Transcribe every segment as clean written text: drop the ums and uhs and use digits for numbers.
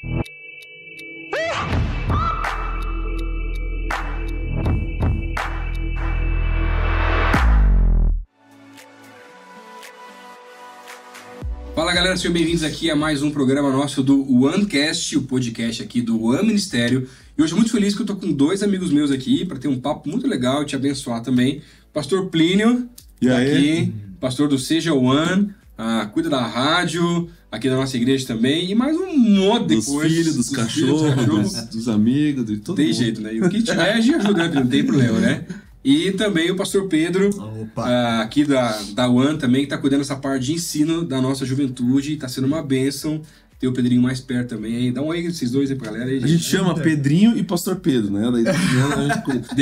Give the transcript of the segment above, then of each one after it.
Fala galera, sejam bem-vindos aqui a mais um programa nosso do OneCast, o podcast aqui do One Ministério. E hoje eu muito feliz que eu tô com dois amigos meus aqui para ter um papo muito legal e te abençoar também. Pastor Plínio, aqui, pastor do Seja One, cuida da rádio, aqui da nossa igreja também, e mais um monte depois. Dos filhos, dos cachorros, dos amigos, de todo mundo. Tem jeito, né? E o que tiver, a gente ajuda, não tem problema, né? E também o pastor Pedro, aqui da One também, que está cuidando dessa parte de ensino da nossa juventude. Está sendo uma bênção ter o Pedrinho mais perto também. Aí, dá um oi esses dois aí pra galera. Aí, a gente chama Pedrinho e pastor Pedro, né? Daí,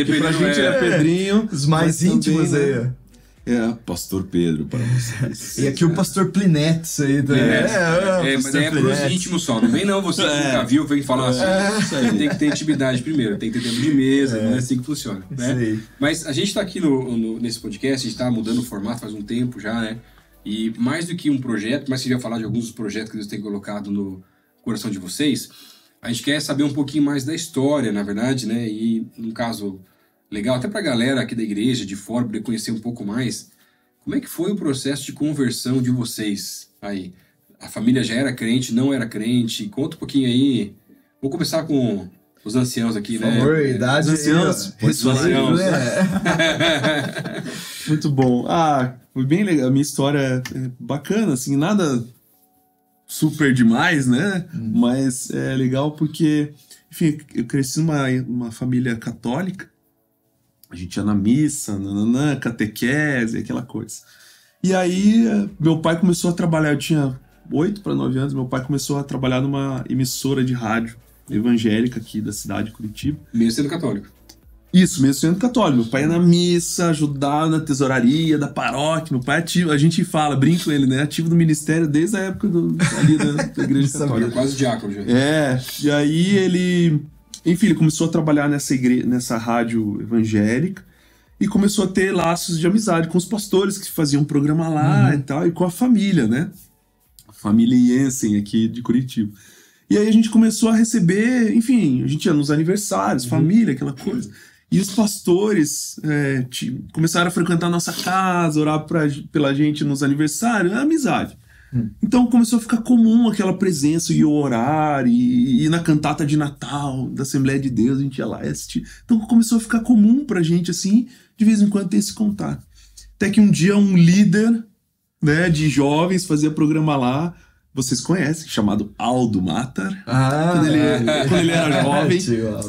pra gente é Pedrinho. Os mais íntimos também, aí. Né? É, pastor Pedro para vocês. E aqui o pastor Plinetes aí também. Mas é pros íntimos só. Não vem não, você que nunca viu, vem falando assim. Isso aí. Tem que ter intimidade primeiro, tem que ter tempo de mesa, não é assim que funciona. Né? Mas a gente tá aqui nesse podcast, a gente tá mudando o formato faz um tempo já, né? E mais do que um projeto, mas queria falar de alguns dos projetos que Deus tem colocado no coração de vocês, a gente quer saber um pouquinho mais da história, na verdade, né? E num caso legal, até pra galera aqui da igreja, de fora, poder conhecer um pouco mais, como é que foi o processo de conversão de vocês aí? A família já era crente, não era crente? Conta um pouquinho aí. Vou começar com os anciãos aqui, né? Por favor, idade. Os anciãos. Muito bom. Foi bem legal. A minha história é bacana, assim, nada super demais, né? Mas é legal porque, enfim, eu cresci numa família católica. A gente ia na missa, catequese, aquela coisa. E aí, meu pai começou a trabalhar, eu tinha 8 para 9 anos, meu pai começou a trabalhar numa emissora de rádio evangélica aqui da cidade de Curitiba. Mesmo sendo católico. Isso, mesmo sendo católico. Meu pai ia na missa, ajudava na tesouraria da paróquia. Meu pai é ativo, a gente fala, brinca com ele, né? Ativo do ministério desde a época da igreja católica. Quase diácono já. E aí ele... Enfim, ele começou a trabalhar nessa rádio evangélica e começou a ter laços de amizade com os pastores que faziam um programa lá e tal, e com a família, né? A família Jensen aqui de Curitiba. E aí a gente começou a receber, enfim, a gente ia nos aniversários, família, aquela coisa. E os pastores começaram a frequentar a nossa casa, orar pela gente nos aniversários, amizade. Então começou a ficar comum aquela presença e orar, e na cantata de Natal da Assembleia de Deus a gente ia lá assistir. Então começou a ficar comum pra gente, assim, de vez em quando ter esse contato. Até que um dia um líder, né, de jovens fazia programa lá, vocês conhecem, chamado Aldo Matar. Quando ele era jovem.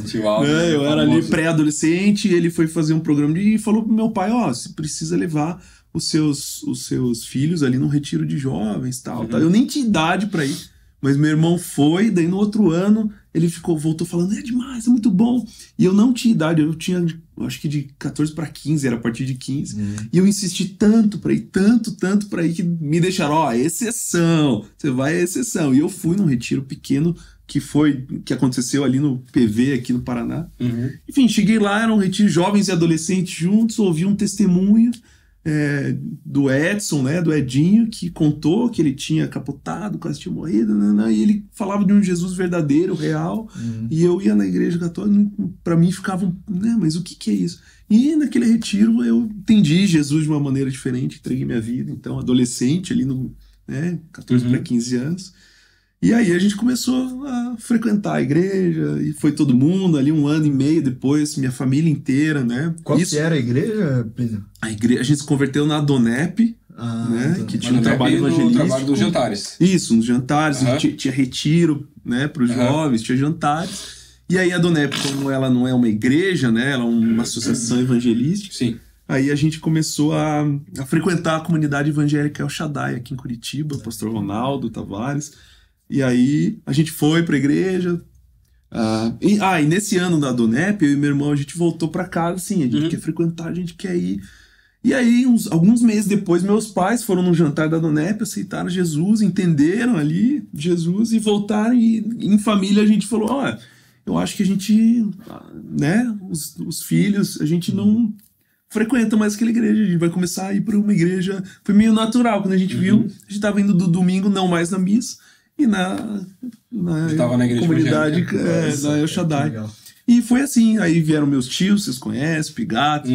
Tio Aldo, eu era ali pré-adolescente, e ele foi fazer um programa e falou pro meu pai, você precisa levar os seus filhos ali num retiro de jovens, tal. Eu nem tinha idade pra ir, mas meu irmão foi, daí no outro ano ele voltou falando, é demais, é muito bom. E eu não tinha idade, eu tinha, acho que de 14 para 15, era a partir de 15. E eu insisti tanto pra ir, tanto pra ir, que me deixaram, exceção, você vai à exceção. E eu fui num retiro pequeno, que aconteceu ali no PV, aqui no Paraná. Enfim, cheguei lá, era um retiro de jovens e adolescentes juntos, ouvi um testemunho do Edson, né, do Edinho, que contou que ele tinha capotado, quase tinha morrido, e ele falava de um Jesus verdadeiro, real, e eu ia na igreja católica, pra mim ficava, né, mas o que é isso? E naquele retiro eu entendi Jesus de uma maneira diferente, entreguei minha vida, então adolescente ali, 14 para 15 anos, e aí a gente começou a frequentar a igreja, e foi todo mundo, ali 1 ano e meio depois, minha família inteira, né? Qual que era a igreja, Plínio? A gente se converteu na Donep, né? Que tinha um trabalho evangelístico. Trabalho dos jantares. Isso, nos jantares, tinha retiro, né, para os jovens, tinha jantares. E aí a Donep, como ela não é uma igreja, né, ela é uma associação evangelística. Sim. Aí a gente começou a frequentar a comunidade evangélica El Shaddai, aqui em Curitiba, pastor Ronaldo Tavares. E aí a gente foi pra igreja. E nesse ano da Donep, eu e meu irmão, a gente voltou pra casa, assim, a gente quer frequentar, a gente quer ir. E aí, alguns meses depois, meus pais foram no jantar da Donep, aceitaram Jesus, entenderam ali Jesus e voltaram. E em família a gente falou, eu acho que a gente, né, os filhos, a gente não frequenta mais aquela igreja, a gente vai começar a ir pra uma igreja. Foi meio natural, quando a gente viu, a gente tava indo do domingo, não mais na missa. e na comunidade na El Shaddai. E foi assim, aí vieram meus tios, vocês conhecem, Pigato, e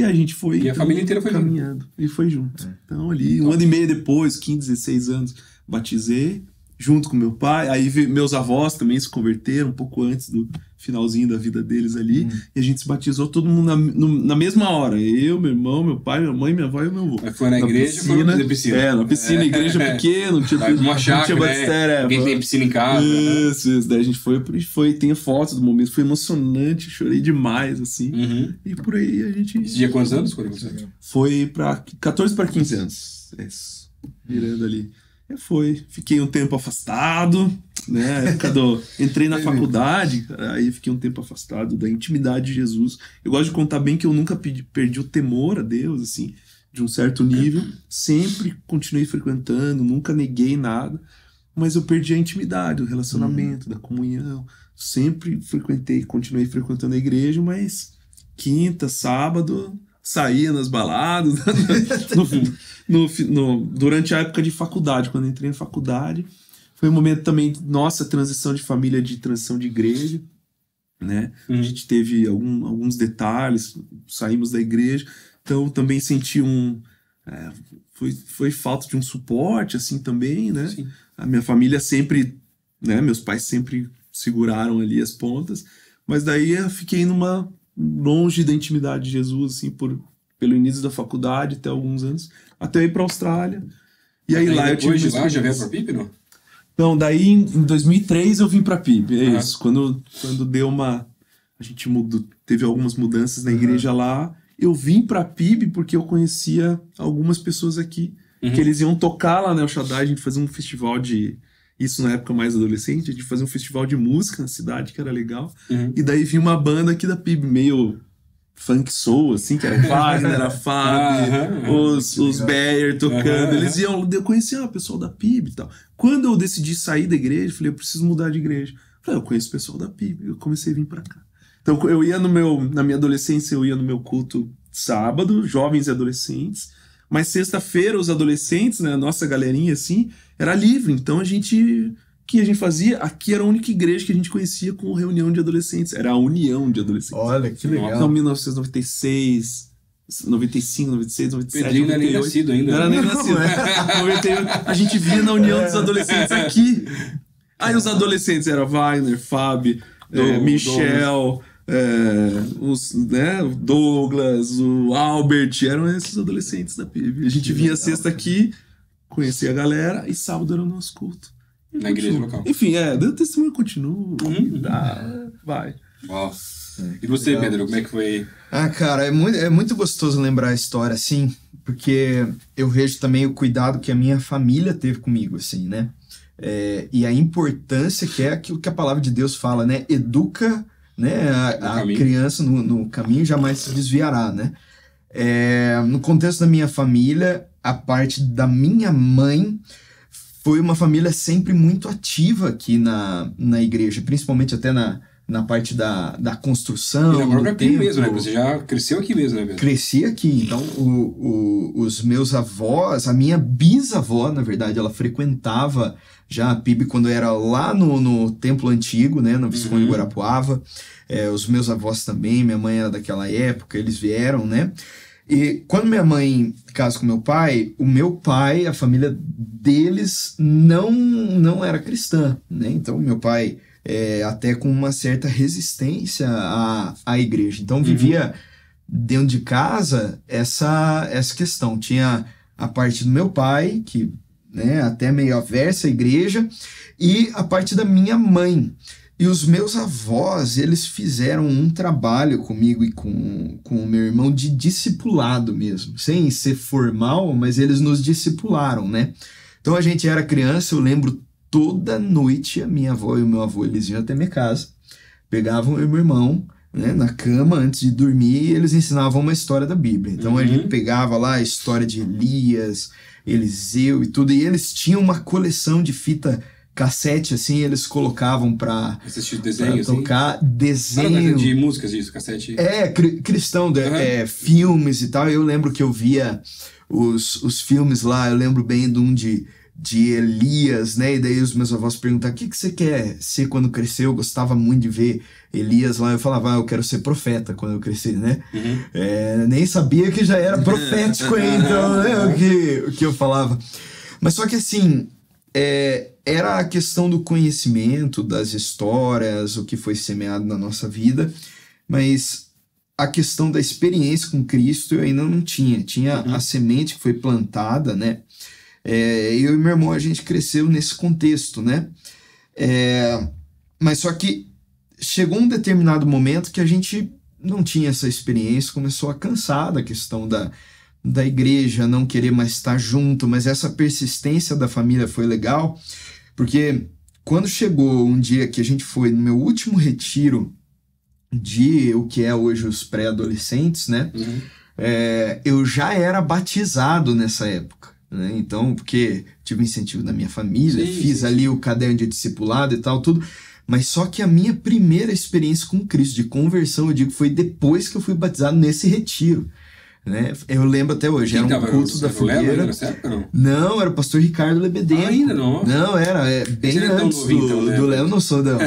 a gente foi... E a família inteira foi caminhando. E foi junto. Então ali, um ano e meio depois, 15, 16 anos, batizei, junto com meu pai. Aí meus avós também se converteram, um pouco antes do finalzinho da vida deles ali. E a gente se batizou todo mundo na mesma hora. Eu, meu irmão, meu pai, minha mãe, minha avó e meu avô. Mas foi na igreja ou foi na piscina? Na piscina, igreja pequena, não tinha uma chácara, batistério. Quem tem piscina em casa. Isso. Daí a gente foi, tem fotos do momento, foi emocionante, chorei demais, assim. E por aí a gente... Esse dia quantos anos? Foi pra 14 para 15 anos. Isso. Virando ali. Fiquei um tempo afastado, né? Entrei na faculdade, aí fiquei um tempo afastado da intimidade de Jesus. Eu gosto de contar bem que eu nunca perdi o temor a Deus, assim, de um certo nível. Sempre continuei frequentando, nunca neguei nada, mas eu perdi a intimidade, o relacionamento, da comunhão. Sempre continuei frequentando a igreja, mas quinta, sábado, saía nas baladas, durante a época de faculdade, quando entrei na faculdade, foi um momento também, nossa, transição de família, de transição de igreja, né? A gente teve alguns detalhes, saímos da igreja, então também senti foi falta de um suporte, assim, também, né? Sim. A minha família sempre, né? Meus pais sempre seguraram ali as pontas, mas daí eu fiquei longe da intimidade de Jesus, assim, pelo início da faculdade, até alguns anos, até eu ir pra Austrália. E aí lá eu tive... Depois de lá já veio pra PIB, não? Não, daí em 2003 eu vim pra PIB, isso. Quando deu a gente teve algumas mudanças na igreja lá, eu vim pra PIB porque eu conhecia algumas pessoas aqui, que eles iam tocar lá na El Shaddai, a gente fazia um festival isso na época mais adolescente, a gente fazia um festival de música na cidade, que era legal, e daí vinha uma banda aqui da PIB, meio funk soul, assim, que era Wagner, era Fábio, os Bayer tocando, eles iam, eu conhecia o pessoal da PIB e tal. Quando eu decidi sair da igreja, falei, eu preciso mudar de igreja. Falei, eu conheço o pessoal da PIB, eu comecei a vir pra cá. Então eu ia na minha adolescência, eu ia no meu culto sábado, jovens e adolescentes, mas sexta-feira os adolescentes, né, a nossa galerinha assim, era livre, então o que a gente fazia, aqui era a única igreja que a gente conhecia com reunião de adolescentes. Era a União de Adolescentes. Olha, que legal. Então, 1996, 95, 96, 97, Pedrinho 98. Não era nem nascido ainda. Não era nem nascido. 98, a gente via na União dos Adolescentes aqui. Aí os adolescentes eram Wagner, Fábio, Michel, o Douglas, o Albert, eram esses adolescentes da PIB. A gente vinha sexta aqui, conhecia a galera, e sábado era o nosso culto. Na igreja local. Enfim, o testemunho continua. Vai. Nossa. E você, Pedro, como é que foi? Cara, é muito gostoso lembrar a história, assim, porque eu vejo também o cuidado que a minha família teve comigo, assim, né? E a importância que é aquilo que a palavra de Deus fala, né? Educa, né, a criança no caminho, jamais se desviará, né? No contexto da minha família, a parte da minha mãe foi uma família sempre muito ativa aqui na igreja, principalmente até na parte da construção. E na própria PIB mesmo, né? Você já cresceu aqui mesmo, né, Pedro? Cresci aqui. Então, os meus avós, a minha bisavó, na verdade, ela frequentava já a PIB quando era lá no Templo Antigo, né? Na Visconde Guarapuava. Os meus avós também, minha mãe era daquela época, eles vieram, né? E quando minha mãe casou com o meu pai, a família deles não era cristã, né? Então, meu pai, até com uma certa resistência à igreja. Então, vivia dentro de casa essa questão. Tinha a parte do meu pai, que, né, até meio aversa à igreja, e a parte da minha mãe. E os meus avós, eles fizeram um trabalho comigo e com o meu irmão de discipulado mesmo, sem ser formal, mas eles nos discipularam, né? Então a gente era criança, eu lembro toda noite a minha avó e o meu avô, eles iam até minha casa, pegavam eu e meu irmão, né, na cama antes de dormir, e eles ensinavam uma história da Bíblia. Então a gente pegava lá a história de Elias, Eliseu e tudo, e eles tinham uma coleção de fita cassete, assim, eles colocavam pra assistir desenho, pra tocar assim? Desenho. De músicas, isso, cassete. Cristão, filmes e tal. Eu lembro que eu via os filmes lá, eu lembro bem de um de de Elias, né? E daí os meus avós perguntaram, o que você quer ser quando crescer? Eu gostava muito de ver Elias lá. Eu falava, eu quero ser profeta quando eu crescer, né? Nem sabia que já era profético aí, então, né? O que eu falava. Mas só que assim, era a questão do conhecimento, das histórias, o que foi semeado na nossa vida, mas a questão da experiência com Cristo eu ainda não tinha. Tinha a semente que foi plantada, né? Eu e meu irmão, a gente cresceu nesse contexto, né? Mas só que chegou um determinado momento que a gente não tinha essa experiência, começou a cansar da questão da igreja, não querer mais estar junto, mas essa persistência da família foi legal, porque quando chegou um dia que a gente foi no meu último retiro de o que é hoje os pré-adolescentes, né? Eu já era batizado nessa época. Né? Então, porque tive incentivo da minha família, fiz ali o caderno de discipulado e tal, tudo. Mas só que a minha primeira experiência com Cristo, de conversão, eu digo, foi depois que eu fui batizado nesse retiro. Né? Eu lembro até hoje, era um culto da fogueira. Não, era o pastor Ricardo Lebedenko. Ainda não? Não, era bem antes do Léo, não sou, não.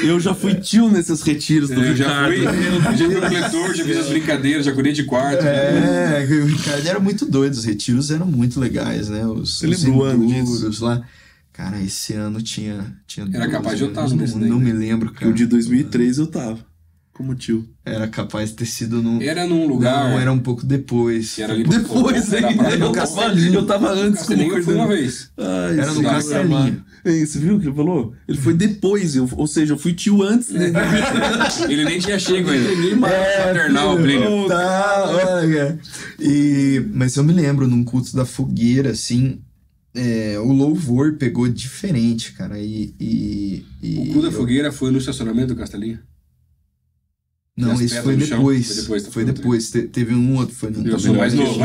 Eu já fui tio nesses retiros do Ricardo. Já fui coletor, já fiz as brincadeiras, já curei de quarto. O Ricardo era muito doido, os retiros eram muito legais, né? Os enduros lá. Cara, esse ano tinha era capaz de eu estar não me lembro, cara. O de 2003 eu tava como tio. Era capaz de ter sido Era num lugar... Não, era um pouco depois. Era ali depois, eu tava antes. Eu fui uma vez. Era no Castelinho. Você viu o que ele falou? Ele foi depois, ou seja, eu fui tio antes. Né? Ele nem tinha chego ainda. Maternal, Plínio. Olha. Mas eu me lembro, num culto da fogueira, assim... o louvor pegou diferente, cara. O culto da fogueira foi no estacionamento do Castelinho? Não, isso foi depois. Foi depois. Teve um outro. Eu sou mais novo.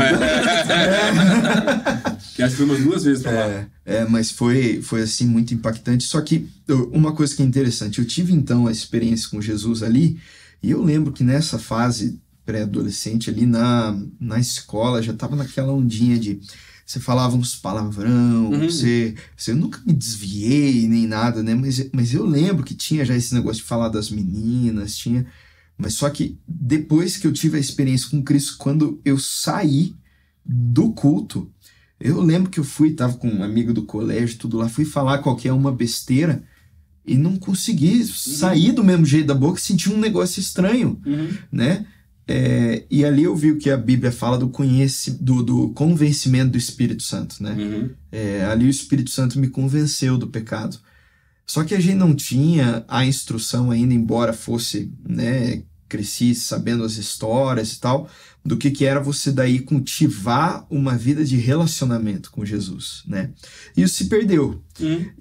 Que acho que foi umas 2 vezes pra lá. Mas foi assim, muito impactante. Só que uma coisa que é interessante, eu tive então a experiência com Jesus ali, e eu lembro que nessa fase pré-adolescente ali na escola, já tava naquela ondinha de... Você falava uns palavrão, eu nunca me desviei nem nada, né? Mas eu lembro que tinha já esse negócio de falar das meninas, tinha... Mas só que depois que eu tive a experiência com Cristo, quando eu saí do culto, eu lembro que tava com um amigo do colégio, tudo lá, fui falar qualquer uma besteira e não consegui sair do mesmo jeito da boca, senti um negócio estranho, né? E ali eu vi o que a Bíblia fala do convencimento do Espírito Santo, né? Ali o Espírito Santo me convenceu do pecado. Só que a gente não tinha a instrução ainda, embora fosse, né, cresci sabendo as histórias e tal, do que era você daí cultivar uma vida de relacionamento com Jesus, né? E isso se perdeu.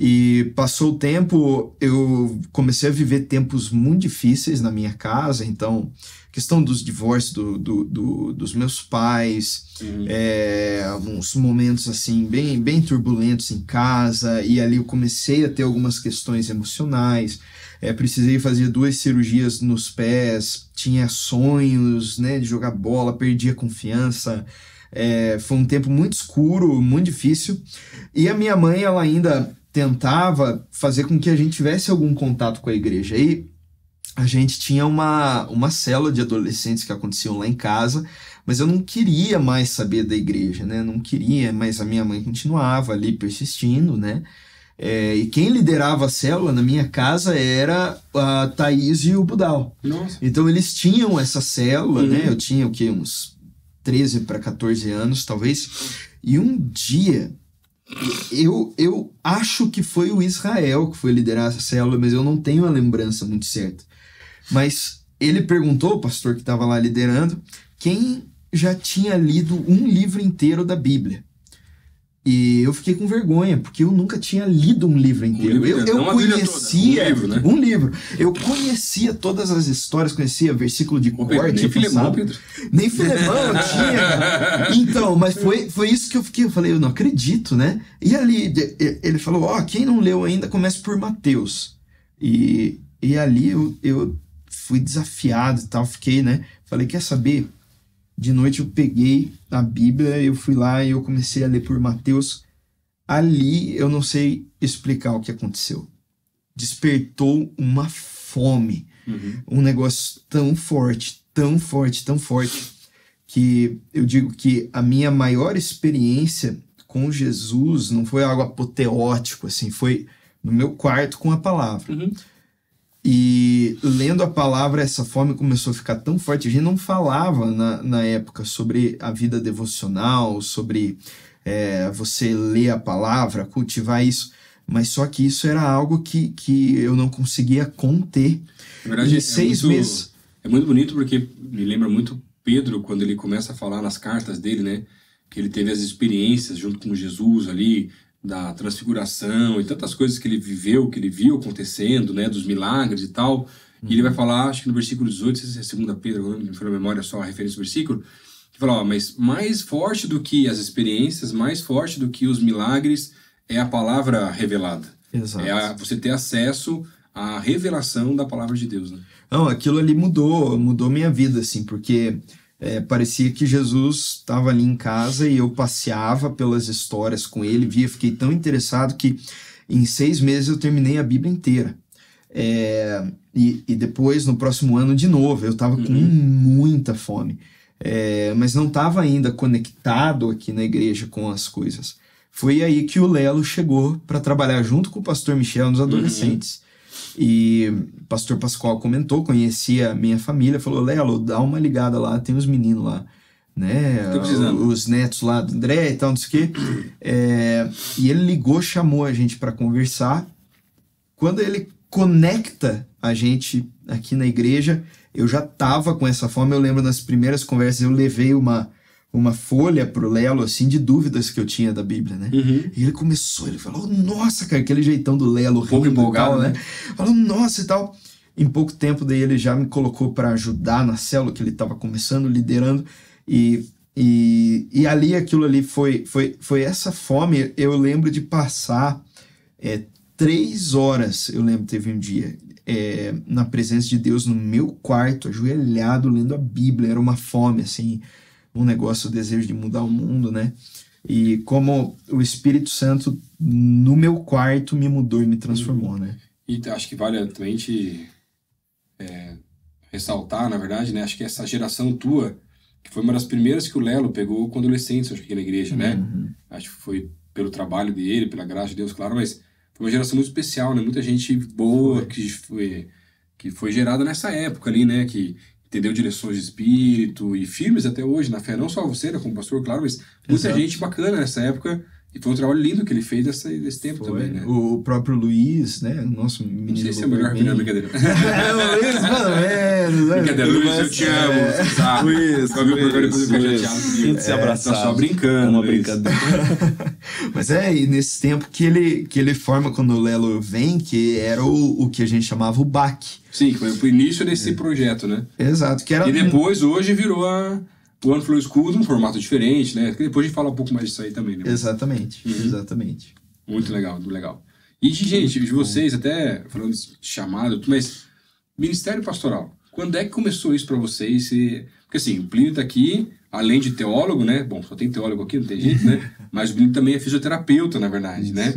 E passou o tempo, eu comecei a viver tempos muito difíceis na minha casa, então... questão dos divórcios dos meus pais, uns momentos assim bem turbulentos em casa, e ali eu comecei a ter algumas questões emocionais, precisei fazer 2 cirurgias nos pés, tinha sonhos, né, de jogar bola, perdi a confiança, foi um tempo muito escuro, muito difícil, e a minha mãe, ela ainda tentava fazer com que a gente tivesse algum contato com a igreja, e a gente tinha uma célula de adolescentes que aconteciam lá em casa, mas eu não queria mais saber da igreja, né? Não queria, mas a minha mãe continuava ali persistindo, né? E quem liderava a célula na minha casa era a Thaís e o Budal. Nossa. Então eles tinham essa célula, né? Eu tinha uns 13 para 14 anos, talvez. E um dia... Eu acho que foi o Israel que foi liderar essa célula, mas eu não tenho a lembrança muito certa. Mas ele perguntou, o pastor que estava lá liderando, quem já tinha lido um livro inteiro da Bíblia. E eu fiquei com vergonha, porque eu nunca tinha lido um livro inteiro. Eu conhecia um livro. Eu conhecia todas as histórias, conhecia versículo de cor. Nem Filemão, Pedro. Nem Filemão eu tinha, cara. Então, mas foi isso que eu fiquei. Eu falei, eu não acredito, né? E ali, ele falou, quem não leu ainda, comece por Mateus. E ali eu fui desafiado e tal, fiquei, né? Falei, quer saber? De noite eu peguei a Bíblia, eu fui lá e eu comecei a ler por Mateus. Ali eu não sei explicar o que aconteceu. Despertou uma fome, um negócio tão forte, tão forte, tão forte, que eu digo que a minha maior experiência com Jesus não foi algo apoteótico, assim, foi no meu quarto com a palavra. E lendo a palavra, essa fome começou a ficar tão forte. A gente não falava na época sobre a vida devocional, sobre você ler a palavra, cultivar isso, mas só que isso era algo que eu não conseguia conter. Na verdade, em 6 meses. É muito bonito porque me lembra muito Pedro, quando ele começa a falar nas cartas dele, né? Que ele teve as experiências junto com Jesus ali, da transfiguração e tantas coisas que ele viveu, que ele viu acontecendo, né, dos milagres e tal. E ele vai falar, acho que no versículo 18, se é 2 Pedro, não me foi na memória só a referência do versículo, que fala, mas mais forte do que as experiências, mais forte do que os milagres é a palavra revelada. Exato. Você ter acesso à revelação da palavra de Deus, né? Não, aquilo ali mudou minha vida, assim, porque parecia que Jesus estava ali em casa e eu passeava pelas histórias com ele, fiquei tão interessado que em 6 meses eu terminei a Bíblia inteira. E depois, no próximo ano, de novo, eu estava com muita fome, mas não estava ainda conectado aqui na igreja com as coisas. Foi aí que o Lelo chegou para trabalhar junto com o pastor Michel nos adolescentes. E o pastor Pascoal comentou, conhecia a minha família, falou, Lelo, dá uma ligada lá, tem os meninos lá, né? Os netos lá do André e tal, não sei o quê. E ele ligou, chamou a gente para conversar. Quando ele conecta a gente aqui na igreja, eu já tava com essa fome. Eu lembro nas primeiras conversas, eu levei uma folha pro Lelo, assim, de dúvidas que eu tinha da Bíblia, né? E ele começou, ele falou, nossa, cara, aquele jeitão do Lelo, um pouco empolgado, né? Falou, nossa, e tal. Em pouco tempo, daí ele já me colocou para ajudar na célula que ele estava começando, liderando, e ali, aquilo ali foi essa fome. Eu lembro de passar 3 horas, eu lembro, teve um dia, na presença de Deus no meu quarto, ajoelhado, lendo a Bíblia. Era uma fome, assim, um negócio, o desejo de mudar o mundo, né? E como o Espírito Santo no meu quarto me mudou e me transformou, né? E acho que vale também ressaltar, na verdade, né? Acho que essa geração tua, que foi uma das primeiras que o Lelo pegou com adolescentes, acho que aqui na igreja, né? Acho que foi pelo trabalho dele, pela graça de Deus, claro, mas foi uma geração muito especial, né? Muita gente boa que foi gerada nessa época ali, né? Que entendeu direções de espírito e firmes até hoje na fé, não só você, né, como pastor, claro, mas muita gente bacana nessa época, e foi um trabalho lindo que ele fez nesse tempo também, né? O próprio Luiz, né, nosso menino. Não sei se é melhor opinião, brincadeira. Luiz, mano, brincadeira, Luiz, eu te amo, sabe? Luiz, vai ver o programa depois eu ficar chateado. Se abraçar. Tá só brincando, uma brincadeira. Mas e nesse tempo que ele forma, quando o Lelo vem, que era o que a gente chamava o BAC. Sim, que foi o início desse projeto, né? Exato. E depois, hoje, virou o One Flow School num formato diferente, né? Depois a gente fala um pouco mais disso aí também, né? Exatamente, exatamente. Muito legal, muito legal. E, gente, de vocês, até falando de chamado, mas ministério pastoral, quando é que começou isso pra vocês? Porque assim, o Plínio tá aqui, além de teólogo, né? Bom, só tem teólogo aqui, não tem jeito, né? Mas o Plínio também é fisioterapeuta, na verdade, né?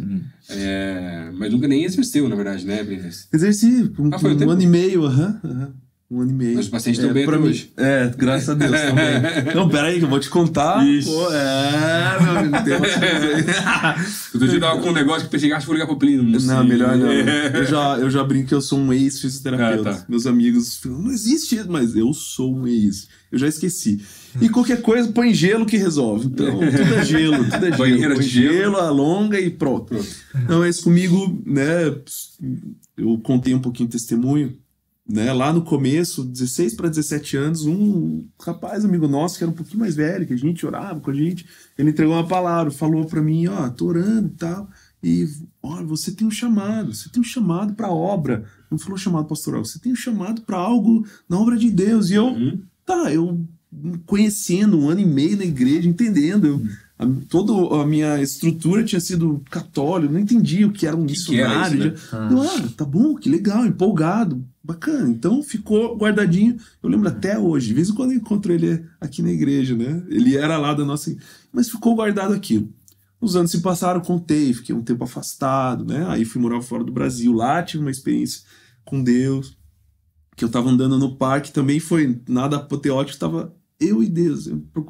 Mas nunca nem exerceu, na verdade, né, Plínio? Exerci um ano e meio, Um ano e meio. Mas os pacientes estão bem até hoje. Graças a Deus, estão bem. Não, peraí, que eu vou te contar. Pô, meu amigo, tem umas coisas aí. Outro dia eu tava com um negócio que pensei que vou ligar pro Plínio. Não, melhor não. Eu já brinco que eu sou um ex-fisioterapeuta. Tá. Meus amigos falam, não existe isso, mas eu sou um ex. Eu já esqueci. E qualquer coisa, põe gelo que resolve. Então, tudo é gelo, tudo é gelo. Banheira de gelo, alonga e pronto. Não, mas comigo, né, eu contei um pouquinho de testemunho. Né, lá no começo, 16 para 17 anos, um rapaz, amigo nosso, que era um pouquinho mais velho, que a gente orava com a gente, ele entregou uma palavra, falou para mim, tô orando e tal, e olha, você tem um chamado para obra, não falou chamado pastoral, você tem um chamado para algo na obra de Deus, e eu conhecendo 1 ano e meio na igreja, entendendo, Toda a minha estrutura tinha sido católica, não entendia o que era um missionário. Que era isso, né? Tá bom, que legal, empolgado, bacana. Então ficou guardadinho. Eu lembro até hoje, de vez em quando eu encontro ele aqui na igreja, né? Ele era lá da nossa... Mas ficou guardado aquilo. Os anos se passaram, contei, fiquei um tempo afastado, né? Aí fui morar fora do Brasil, lá tive uma experiência com Deus, que eu tava andando no parque, também foi nada apoteótico, tava eu e Deus,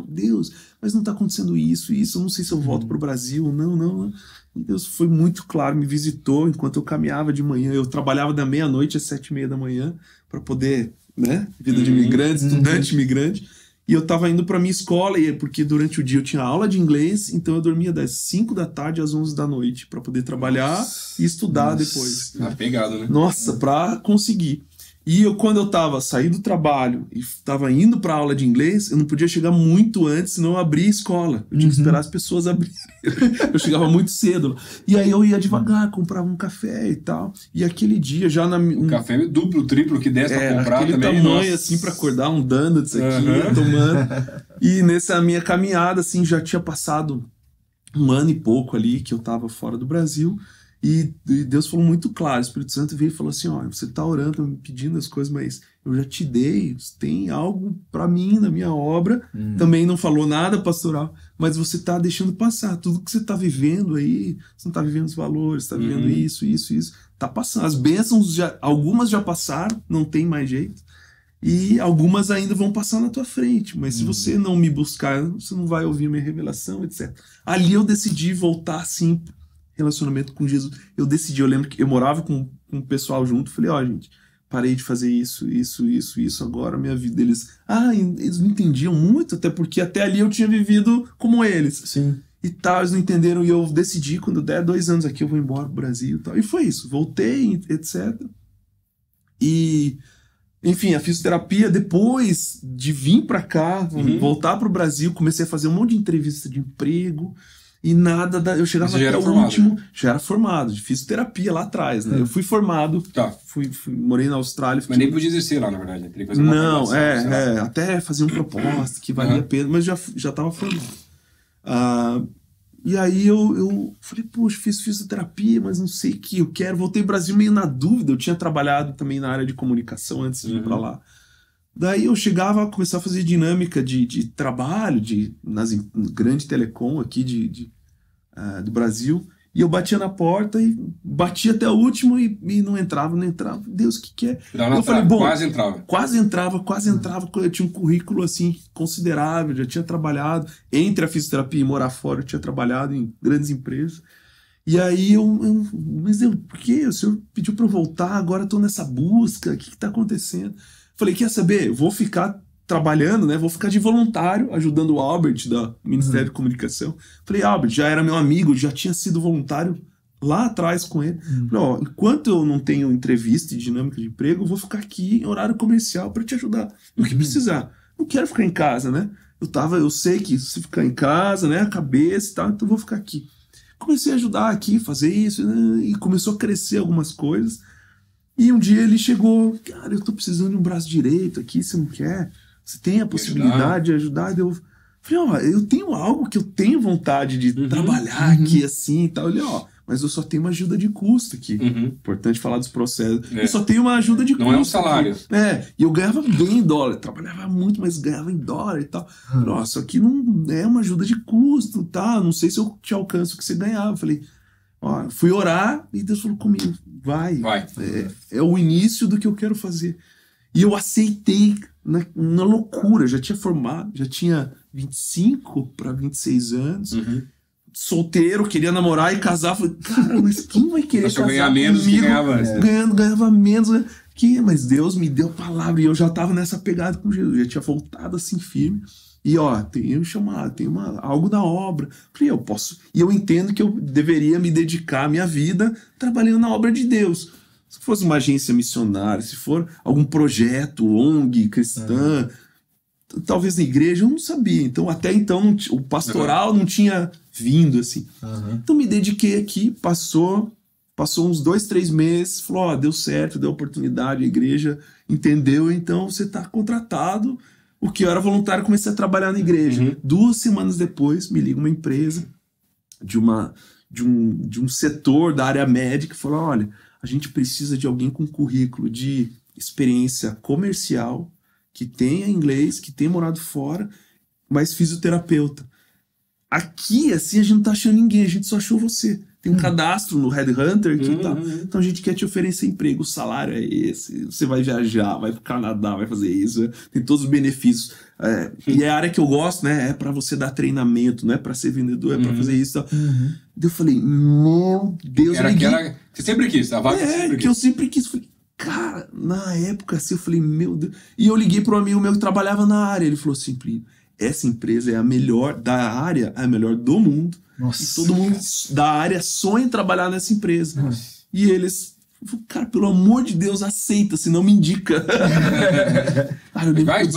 Deus, mas não tá acontecendo isso, eu não sei se eu volto pro Brasil, não. E Deus foi muito claro, me visitou enquanto eu caminhava de manhã, eu trabalhava da meia-noite às 7h30 da manhã, para poder, né? Vida de imigrante, estudante imigrante. E eu tava indo pra minha escola, porque durante o dia eu tinha aula de inglês, então eu dormia das 5 da tarde às 11 da noite pra poder trabalhar e estudar depois. Tá pegado, né? Nossa, pra conseguir. E quando eu tava saindo do trabalho e tava indo pra aula de inglês, eu não podia chegar muito antes, senão eu abria a escola. Eu tinha que esperar as pessoas abrirem. Eu chegava muito cedo. E aí eu ia devagar, comprava um café e tal. E aquele dia já na... Um café duplo, triplo que desse pra comprar aquele também. Tamanho assim pra acordar, um donuts aqui, tomando. E nessa minha caminhada, assim, já tinha passado 1 ano e pouco ali que eu tava fora do Brasil. E Deus falou muito claro, o Espírito Santo veio e falou assim, ó, você tá orando, me pedindo as coisas, mas eu já te dei, tem algo pra mim na minha obra. Também não falou nada pastoral, mas você tá deixando passar, tudo que você tá vivendo aí, você não tá vivendo os valores, tá vivendo isso, tá passando, as bênçãos, algumas já passaram, não tem mais jeito, e algumas ainda vão passar na tua frente, mas se você não me buscar, você não vai ouvir minha revelação, etc. Ali eu decidi voltar assim, relacionamento com Jesus. Eu lembro que eu morava com o pessoal junto, falei, gente, parei de fazer isso, agora minha vida. Eles não entendiam muito, até porque até ali eu tinha vivido como eles. Sim. E tal, eles não entenderam, e eu decidi, quando der 2 anos aqui, eu vou embora pro Brasil e tal. E foi isso, voltei, etc. E, enfim, a fisioterapia, depois de vir pra cá, voltar pro Brasil, comecei a fazer um monte de entrevista de emprego, e nada, eu chegava até o último, já era formado, de fisioterapia lá atrás, né? Eu fui formado, morei na Austrália. Mas nem podia exercer lá, na verdade, né? Teria que fazer uma até fazer uma proposta que valia a pena, mas já tava formado. E aí eu falei, poxa, fiz fisioterapia, mas não sei o que eu quero. Voltei ao Brasil meio na dúvida, eu tinha trabalhado também na área de comunicação antes de ir pra lá. Daí eu chegava a começar a fazer dinâmica de trabalho, nas grande telecom aqui do Brasil, e eu batia na porta e batia até o último e não entrava. Deus, o que é? Eu falei, bom, quase entrava. Eu tinha um currículo assim considerável, já tinha trabalhado entre a fisioterapia e morar fora, eu tinha trabalhado em grandes empresas. E aí mas por quê? O senhor pediu para eu voltar, agora eu tô nessa busca, o que tá acontecendo? Falei, quer saber? Vou ficar trabalhando, né? Vou ficar de voluntário, ajudando o Albert, do Ministério de Comunicação. Falei, Albert, já era meu amigo, já tinha sido voluntário lá atrás com ele. Falei, enquanto eu não tenho entrevista e dinâmica de emprego, eu vou ficar aqui em horário comercial para te ajudar no que precisar. Não quero ficar em casa, né? Eu sei que se ficar em casa, né? A cabeça e tal, então eu vou ficar aqui. Comecei a ajudar aqui, fazer isso, né? E começou a crescer algumas coisas. E um dia ele chegou, cara, eu tô precisando de um braço direito aqui, você não quer? Você tem a possibilidade de ajudar? Eu falei, eu tenho algo que eu tenho vontade de trabalhar aqui assim e tal. Ele, mas eu só tenho uma ajuda de custo aqui. Importante falar dos processos. Eu só tenho uma ajuda de custo. Não é um salário. E eu ganhava bem em dólar. Trabalhava muito, mas ganhava em dólar e tal. Nossa, aqui não é uma ajuda de custo, tá? Não sei se eu te alcanço o que você ganhava. Eu falei, fui orar e Deus falou comigo, vai. É o início do que eu quero fazer. E eu aceitei na loucura, já tinha formado, já tinha 25 para 26 anos, solteiro, queria namorar e casar. Falei, cara, mas quem vai querer casar ganhar menos comigo? Que ganhava. Ganhava menos. Mas Deus me deu a palavra e eu já tava nessa pegada com Jesus, já tinha voltado assim firme. E tem um chamado, tem algo da obra. Falei, eu posso. E eu entendo que eu deveria me dedicar a minha vida trabalhando na obra de Deus. Se fosse uma agência missionária, se for algum projeto, ONG, cristã, talvez na igreja, eu não sabia. Então, até então, o pastoral não tinha vindo, assim. Então, me dediquei aqui, passou uns 2, 3 meses, falou, deu certo, deu oportunidade, a igreja entendeu, então você está contratado O que eu era voluntário, comecei a trabalhar na igreja. 2 semanas depois, me liga uma empresa de um setor da área médica e falou, olha, a gente precisa de alguém com currículo de experiência comercial, que tenha inglês, que tenha morado fora, mas fisioterapeuta. Aqui, assim, a gente não tá achando ninguém, a gente só achou você. Tem um cadastro no Headhunter aqui e tal. Então a gente quer te oferecer emprego, o salário é esse, você vai viajar, vai pro Canadá, vai fazer isso, tem todos os benefícios. E é a área que eu gosto, né? É pra você dar treinamento, não é pra ser vendedor, é pra fazer isso e tal. Daí eu falei, meu Deus, você sempre quis, a vaga sempre quis. Que eu sempre quis. Falei, cara, na época assim, eu falei, meu Deus. E eu liguei para um amigo meu que trabalhava na área. Ele falou assim, Plínio, essa empresa é a melhor da área, é a melhor do mundo. Nossa. E todo mundo da área sonha em trabalhar nessa empresa. Nossa. E eles, cara, pelo amor de Deus, aceita, senão me indica.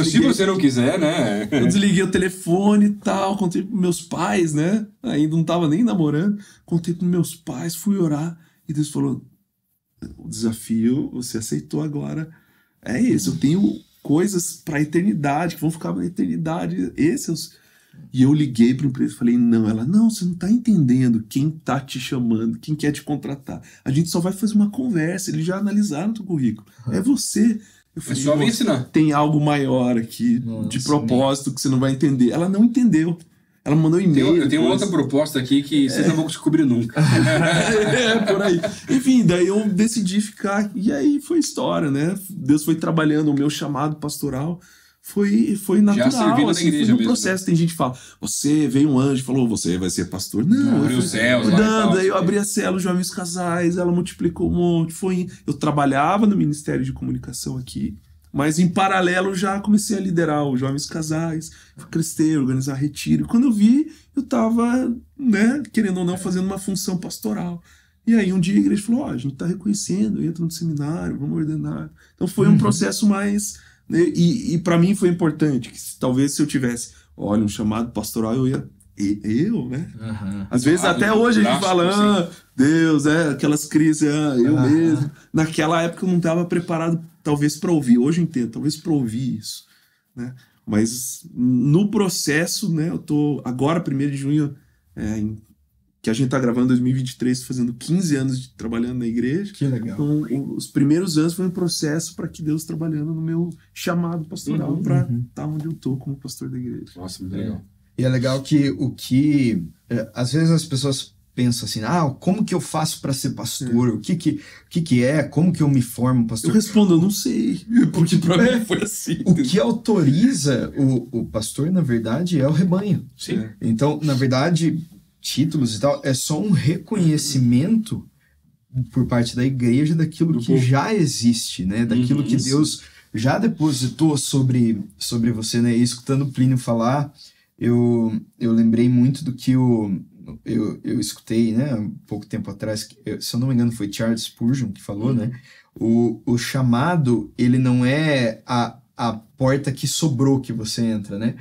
Se você não quiser, né? Eu desliguei o telefone e tal, contei pros meus pais, né? Ainda não tava nem namorando. Contei pros meus pais, fui orar. E Deus falou, o desafio você aceitou agora. É esse, eu tenho coisas pra eternidade, que vão ficar na eternidade. E eu liguei pra empresa e falei, não, você não tá entendendo quem tá te chamando, quem quer te contratar. A gente só vai fazer uma conversa, eles já analisaram o teu currículo. É você. Eu falei, só me ensinar. Tem algo maior aqui, de propósito, que você não vai entender. Ela não entendeu. Ela mandou e-mail. Eu tenho outra proposta aqui que vocês não vão descobrir nunca. Por aí. Enfim, daí eu decidi ficar. E aí foi história, né? Deus foi trabalhando o meu chamado pastoral. Foi natural. Já servindo na igreja foi no processo. Né? Tem gente que fala, você veio um anjo e falou, você vai ser pastor. Não, abriu os céus. Daí eu abri a célula, os jovens casais, ela multiplicou um monte. Eu trabalhava no Ministério de Comunicação aqui. Mas em paralelo já comecei a liderar os jovens casais, crescer, organizar retiro. Quando eu vi, eu estava, né, querendo ou não, fazendo uma função pastoral. E aí um dia a igreja falou, a gente está reconhecendo, entra no seminário, vamos ordenar. Então foi um processo mais... Né, e para mim foi importante, que talvez se eu tivesse, um chamado pastoral, eu ia... né? Às vezes até hoje a gente fala, Deus, aquelas crises, eu mesmo. Naquela época eu não estava preparado, talvez, para ouvir. Hoje eu entendo, talvez para ouvir isso, né? Mas no processo, né? Eu tô agora, 1º de junho, que a gente tá gravando em 2023, fazendo 15 anos trabalhando na igreja. Que legal. Então, os primeiros anos foi um processo para que Deus trabalhando no meu chamado pastoral para estar onde eu tô como pastor da igreja. Nossa, muito legal. E é legal que às vezes as pessoas pensam assim, como que eu faço para ser pastor? O que é? Como que eu me formo pastor? Eu respondo, eu não sei, porque para mim foi assim. O que autoriza o pastor, na verdade, é o rebanho. Sim. Então, na verdade, títulos e tal, é só um reconhecimento por parte da igreja daquilo que já existe, né? Daquilo que Deus já depositou sobre você, né? E escutando o Plínio falar, eu lembrei muito do que eu escutei, né, um pouco tempo atrás, se eu não me engano foi Charles Spurgeon que falou, né, o chamado, ele não é a porta que sobrou que você entra, né,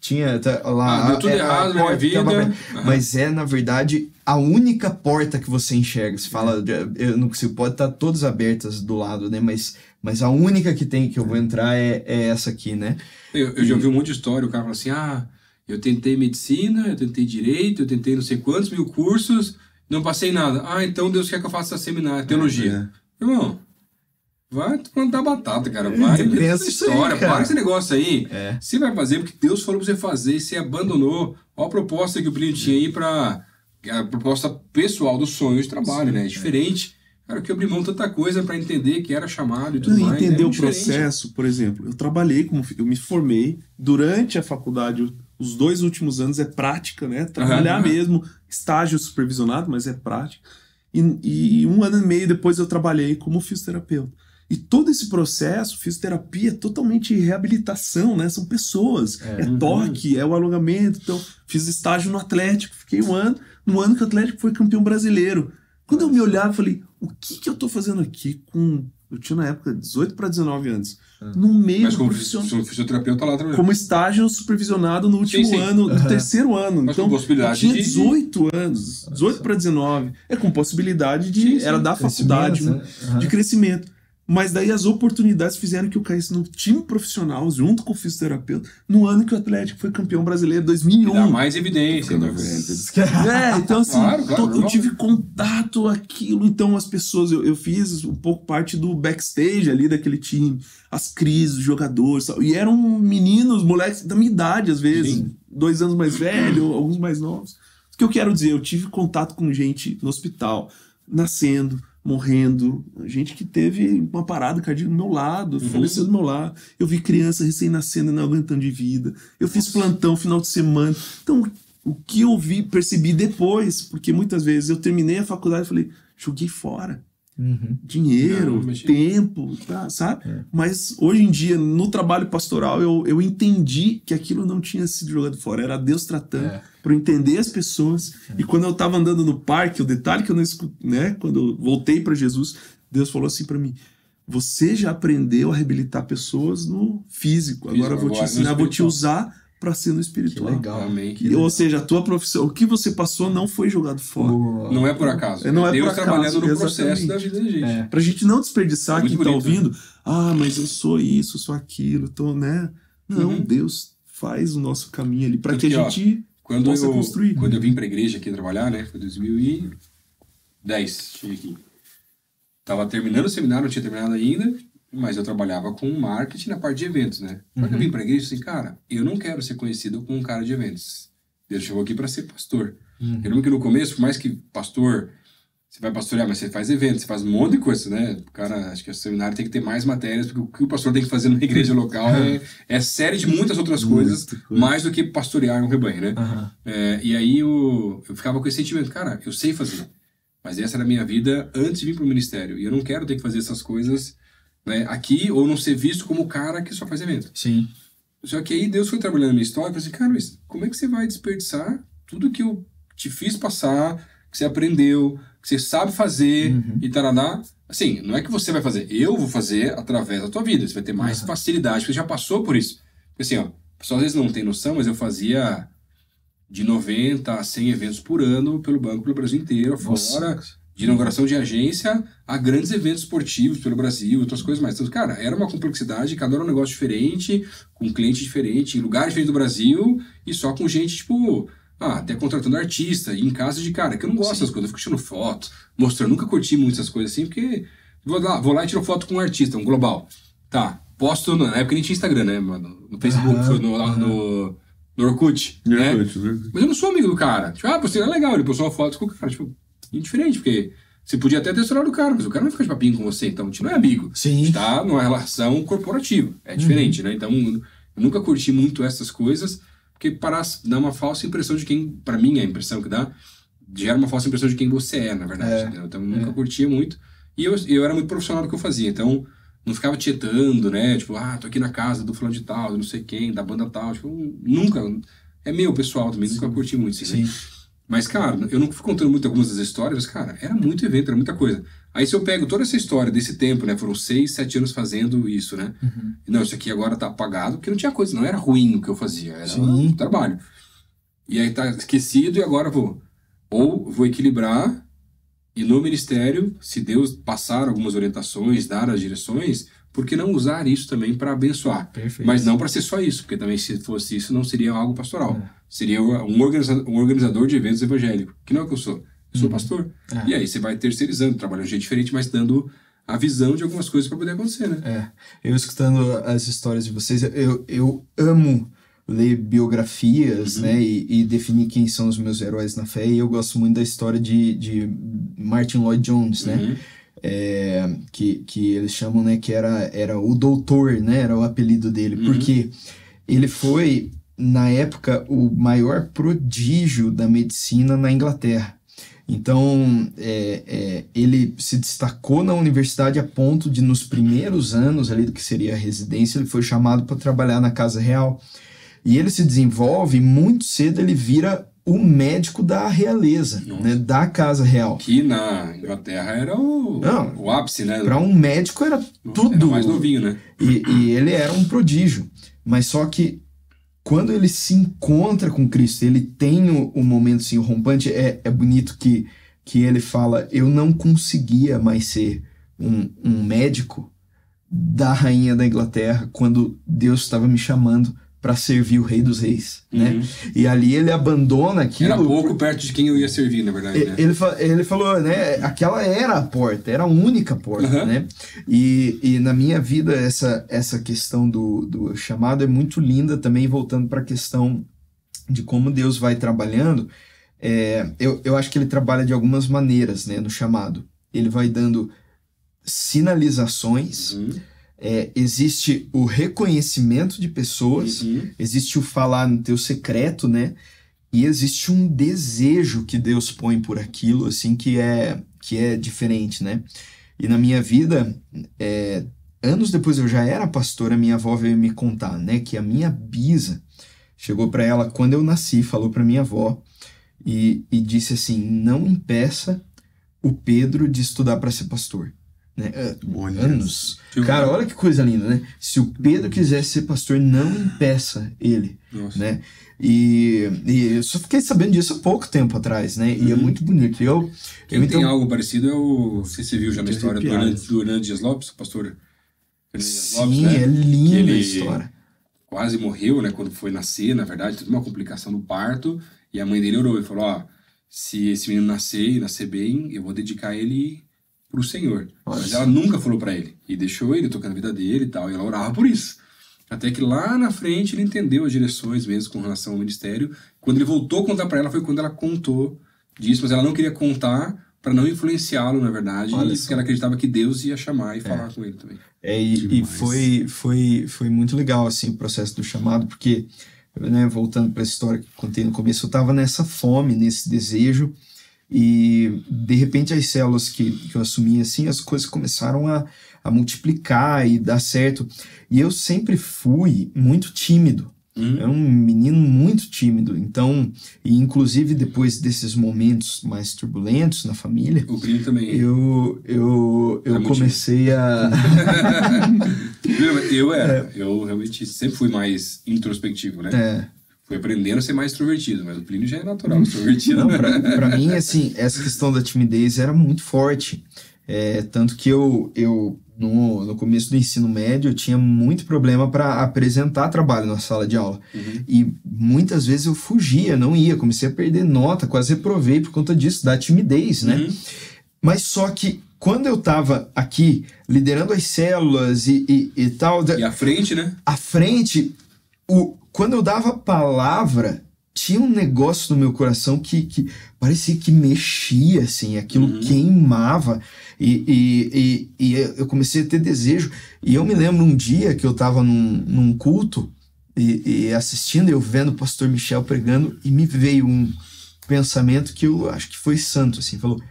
tinha lá... deu tudo errado na minha vida. Mas na verdade, a única porta que você enxerga, você fala, eu não consigo, pode estar todas abertas do lado, né, mas a única que eu vou entrar é essa aqui, né. Eu já ouvi um monte de história, o cara fala assim, eu tentei medicina, eu tentei direito, eu tentei não sei quantos mil cursos, não passei nada. Então Deus quer que eu faça seminário, teologia. Irmão, vai plantar batata, cara. Vai essa história, para esse negócio aí. Você vai fazer porque Deus falou pra você fazer e você abandonou. Olha a proposta que o Plínio tinha aí a proposta pessoal do sonho de trabalho, né? É diferente. Cara, que eu abri mão tanta coisa para entender que era chamado e tudo mais. Entender o processo, por exemplo. Eu trabalhei eu me formei durante a faculdade. Os 2 últimos anos é prática, né? Trabalhar mesmo, estágio supervisionado, mas é prática. E 1 ano e meio depois eu trabalhei como fisioterapeuta. E todo esse processo, fisioterapia, é totalmente reabilitação, né? São pessoas, toque, é o alongamento. Então, fiz estágio no Atlético, fiquei 1 ano. No ano que o Atlético foi campeão brasileiro. Quando eu me olhava, eu falei, o que eu tô fazendo aqui eu tinha na época 18 para 19 anos. No meio mas como fisioterapeuta lá trabalhando. Como estágio supervisionado no último ano, do 3º ano. Mas então, com possibilidade eu tinha 18 anos, 18 para 19. Com possibilidade era da faculdade, de crescimento. Mas daí as oportunidades fizeram que eu caísse no time profissional, junto com o fisioterapeuta, no ano que o Atlético foi campeão brasileiro, 2001. Dá mais evidência, né? Então assim, claro, eu tive contato aquilo, então as pessoas, eu fiz um pouco parte do backstage ali daquele time, as crises, os jogadores, e eram meninos, moleques da minha idade às vezes, Sim. 2 anos mais velho, alguns mais novos. O que eu quero dizer, eu tive contato com gente no hospital, nascendo, morrendo, gente que teve uma parada cardíaca do meu lado, faleceu do meu lado. Eu vi criança recém-nascendo e não aguentando de vida. Eu fiz plantão final de semana. Então, o que eu percebi depois, porque muitas vezes eu terminei a faculdade e falei, joguei fora. Dinheiro, tempo, tá, sabe? Mas hoje em dia, no trabalho pastoral, eu entendi que aquilo não tinha sido jogado fora, era Deus tratando, para eu entender as pessoas. E quando eu tava andando no parque, o detalhe que eu não escutei, né? Quando eu voltei para Jesus, Deus falou assim para mim: você já aprendeu a reabilitar pessoas no físico, agora eu vou te ensinar, vou te usar para ser no espiritual. Que legal. Amém. Ou seja, a tua profissão, o que você passou não foi jogado fora. Não é por acaso. Não é Deus por acaso, trabalhando no exatamente. processo da vida da gente. Pra gente não desperdiçar quem tá bonito, ouvindo. Mas eu sou isso, sou aquilo, né? Não, Deus faz o nosso caminho ali para que a gente possa construir. Quando eu vim pra igreja aqui trabalhar, né? Foi 2010, cheguei aqui. Tava terminando o seminário, não tinha terminado ainda, mas eu trabalhava com marketing na parte de eventos, né? Quando eu vim pra igreja, assim, cara, eu não quero ser conhecido como um cara de eventos. Deus chegou aqui para ser pastor. Eu lembro que no começo, por mais que pastor, você vai pastorear, mas você faz eventos, você faz um monte de coisa, né? O cara, acho que o seminário tem que ter mais matérias, porque o que o pastor tem que fazer numa igreja local é série de muitas outras coisas, mais do que pastorear um rebanho, né? E aí eu ficava com esse sentimento, cara, eu sei fazer, mas essa era a minha vida antes de vir pro ministério, e eu não quero ter que fazer essas coisas, né, aqui, ou não ser visto como o cara que só faz evento. Sim. Só que aí Deus foi trabalhando na minha história e falou assim, cara, mas como é que você vai desperdiçar tudo que eu te fiz passar, que você aprendeu, que você sabe fazer e tarará? Assim, não é que você vai fazer, eu vou fazer através da tua vida. Você vai ter mais facilidade, porque você já passou por isso. Porque assim, ó, o pessoal às vezes não tem noção, mas eu fazia de 90 a 100 eventos por ano pelo banco, pelo Brasil inteiro, fora de inauguração de agência a grandes eventos esportivos pelo Brasil, outras coisas mais. Então, cara, era uma complexidade, cada um era um negócio diferente, com um cliente diferente, em lugar diferente do Brasil, e só com gente, tipo, até contratando artista, e em casa de cara, que eu não gosto dessas coisas, eu fico tirando foto, mostrando, nunca curti muito essas coisas assim, porque vou lá e tiro foto com um artista, um global. Tá, posto, na época nem tinha Instagram, né, mano? No Facebook, foi no Orkut, né? Mas eu não sou amigo do cara. Tipo, postei, é legal, ele postou uma foto com o cara, tipo, indiferente, porque você podia até ter estourado do cara, mas o cara não fica de papinho com você, então a gente não é amigo. A gente tá numa relação corporativa, é diferente, né? Então, eu nunca curti muito essas coisas, porque dá uma falsa impressão de quem, pra mim, a impressão que dá, gera uma falsa impressão de quem você é, na verdade. Então, eu nunca curtia muito, e eu era muito profissional do que eu fazia, então, não ficava tietando, né? Tipo, tô aqui na casa do fulano de tal, do não sei quem, da banda tal, tipo, nunca, é meu pessoal também, nunca curti muito, assim, né? Mas, cara, eu não fui contando muito algumas das histórias, mas, cara, era muito evento, era muita coisa. Aí se eu pego toda essa história desse tempo, né, foram 6, 7 anos fazendo isso, né? Não, isso aqui agora tá apagado, porque não tinha coisa, não era ruim o que eu fazia, era um trabalho. E aí tá esquecido e agora vou equilibrar, e no ministério, se Deus passar algumas orientações, dar as direções, por que não usar isso também para abençoar? Perfeito. Mas não para ser só isso, porque também se fosse isso não seria algo pastoral. Seria um organizador de eventos evangélicos, que não é o que eu sou. Eu sou pastor. E aí você vai terceirizando, trabalhando de jeito diferente, mas dando a visão de algumas coisas para poder acontecer, né? Eu escutando as histórias de vocês, eu amo ler biografias, né, e definir quem são os meus heróis na fé, e eu gosto muito da história de Martin Lloyd Jones, né? Que eles chamam, né, que era o doutor, né, era o apelido dele, porque ele foi, na época, o maior prodígio da medicina na Inglaterra. Então, ele se destacou na universidade a ponto de, nos primeiros anos ali do que seria a residência, ele foi chamado para trabalhar na Casa Real. E ele se desenvolve, muito cedo ele vira o médico da realeza, né, da Casa Real. Que na Inglaterra era o ápice, né? Para um médico era tudo. Era mais novinho, né? E ele era um prodígio. Mas só que quando ele se encontra com Cristo, ele tem o momento assim, rompante, é bonito que ele fala, eu não conseguia mais ser um médico, da rainha da Inglaterra quando Deus estava me chamando para servir o Rei dos Reis, né? E ali ele abandona aquilo... Era pouco perto de quem eu ia servir, na verdade, né? Ele falou, né? Aquela era a porta, era a única porta, né? E na minha vida, essa questão do chamado é muito linda também, voltando para a questão de como Deus vai trabalhando. Eu acho que ele trabalha de algumas maneiras, né? No chamado. Ele vai dando sinalizações... existe o reconhecimento de pessoas, existe o falar no teu secreto, né? E existe um desejo que Deus põe por aquilo, assim, que é diferente, né? E na minha vida, anos depois eu já era pastora, minha avó veio me contar, né? Que a minha bisa chegou para ela quando eu nasci, falou para minha avó e disse assim, não impeça o Pedro de estudar para ser pastor. Né? Anos. Cara, olha que coisa linda, né? Se o Pedro quiser ser pastor, não impeça ele. Né? E eu só fiquei sabendo disso há pouco tempo atrás, né? E é muito bonito. Quem tem algo parecido é o... Não sei se você viu já na história do Hernando Dias Lopes, o pastor Hernando Dias Lopes, sim, né? É linda a história. Quase morreu, né? Quando foi nascer, na verdade, teve uma complicação no parto. E a mãe dele orou e falou, ó, se esse menino nascer bem, eu vou dedicar ele... pro Senhor. Mas ela nunca falou pra ele. E deixou ele tocando a vida dele e tal. E ela orava por isso. Até que lá na frente ele entendeu as direções mesmo com relação ao ministério. Quando ele voltou a contar pra ela foi quando ela contou disso. Mas ela não queria contar pra não influenciá-lo, na verdade. Porque ela acreditava que Deus ia chamar e falar com ele também. E foi muito legal assim, o processo do chamado. Porque, né, voltando pra essa história que contei no começo, eu tava nessa fome, nesse desejo. E de repente as células que eu assumi assim, as coisas começaram a multiplicar e dar certo. E eu sempre fui muito tímido. Era um menino muito tímido. Então, e inclusive depois desses momentos mais turbulentos na família, o Plínio também. Eu comecei a... Eu realmente sempre fui mais introspectivo, né? Fui aprendendo a ser mais extrovertido, mas o Plínio já é natural, extrovertido. Não, pra mim, assim, essa questão da timidez era muito forte. Tanto que eu no começo do ensino médio, eu tinha muito problema para apresentar trabalho na sala de aula. E muitas vezes eu fugia, não ia, comecei a perder nota, quase reprovei por conta disso, da timidez, né? Mas só que quando eu tava aqui, liderando as células e tal... E à frente, né? À frente... Quando eu dava a palavra, tinha um negócio no meu coração que parecia que mexia, assim, aquilo queimava, e eu comecei a ter desejo. E eu me lembro um dia que eu estava num culto, e assistindo, eu vendo o pastor Michel pregando, e me veio um pensamento que eu acho que foi santo, assim, falou,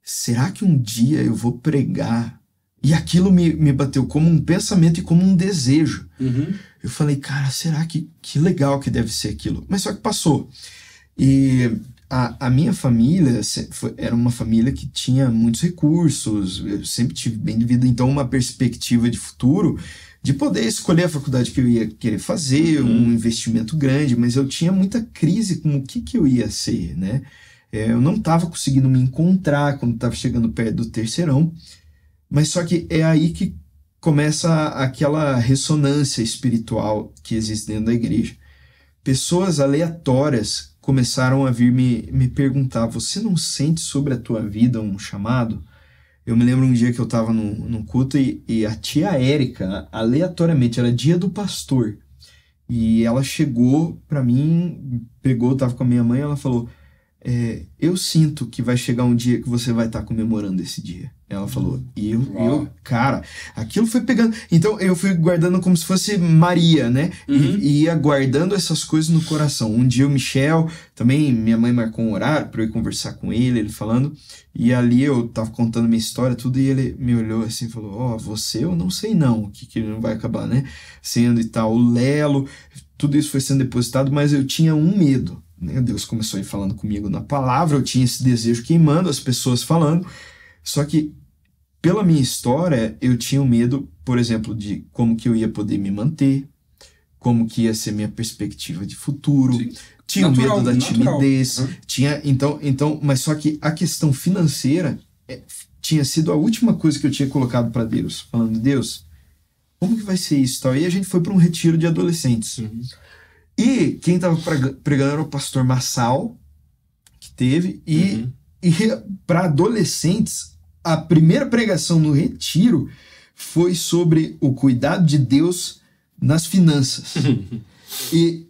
será que um dia eu vou pregar? E aquilo me bateu como um pensamento e como um desejo. Eu falei, cara, será que legal que deve ser aquilo? Mas só que passou. E a minha família era uma família que tinha muitos recursos, eu sempre tive bem de vida, então uma perspectiva de futuro, de poder escolher a faculdade que eu ia querer fazer, um investimento grande, mas eu tinha muita crise com o que eu ia ser, né? Eu não estava conseguindo me encontrar quando estava chegando perto do terceirão, mas só que é aí que começa aquela ressonância espiritual que existe dentro da igreja. Pessoas aleatórias começaram a vir me perguntar, você não sente sobre a tua vida um chamado? Eu me lembro um dia que eu estava num culto e a tia Érica, aleatoriamente, era dia do pastor, e ela chegou para mim, estava com a minha mãe, ela falou, eu sinto que vai chegar um dia que você vai estar comemorando esse dia. Ela falou, e eu, cara, aquilo foi pegando. Então eu fui guardando como se fosse Maria, né? E ia guardando essas coisas no coração. Um dia o Michel, também minha mãe marcou um horário para eu ir conversar com ele falando. E ali eu tava contando minha história, tudo, e ele me olhou assim e falou: você eu não sei não, o que não vai acabar, né? Sendo e tal, o Lelo, tudo isso foi sendo depositado, mas eu tinha um medo. Né? Deus começou a ir falando comigo na palavra, eu tinha esse desejo queimando, as pessoas falando. Só que, pela minha história, eu tinha um medo, por exemplo, de como que eu ia poder me manter, como que ia ser minha perspectiva de futuro. Sim. Tinha o medo da timidez. Tinha, então, mas só que a questão financeira tinha sido a última coisa que eu tinha colocado para Deus, falando: Deus, como que vai ser isso? Tal? E a gente foi para um retiro de adolescentes. E quem estava pregando era o pastor Massal, que teve, e para adolescentes, a primeira pregação no retiro foi sobre o cuidado de Deus nas finanças. E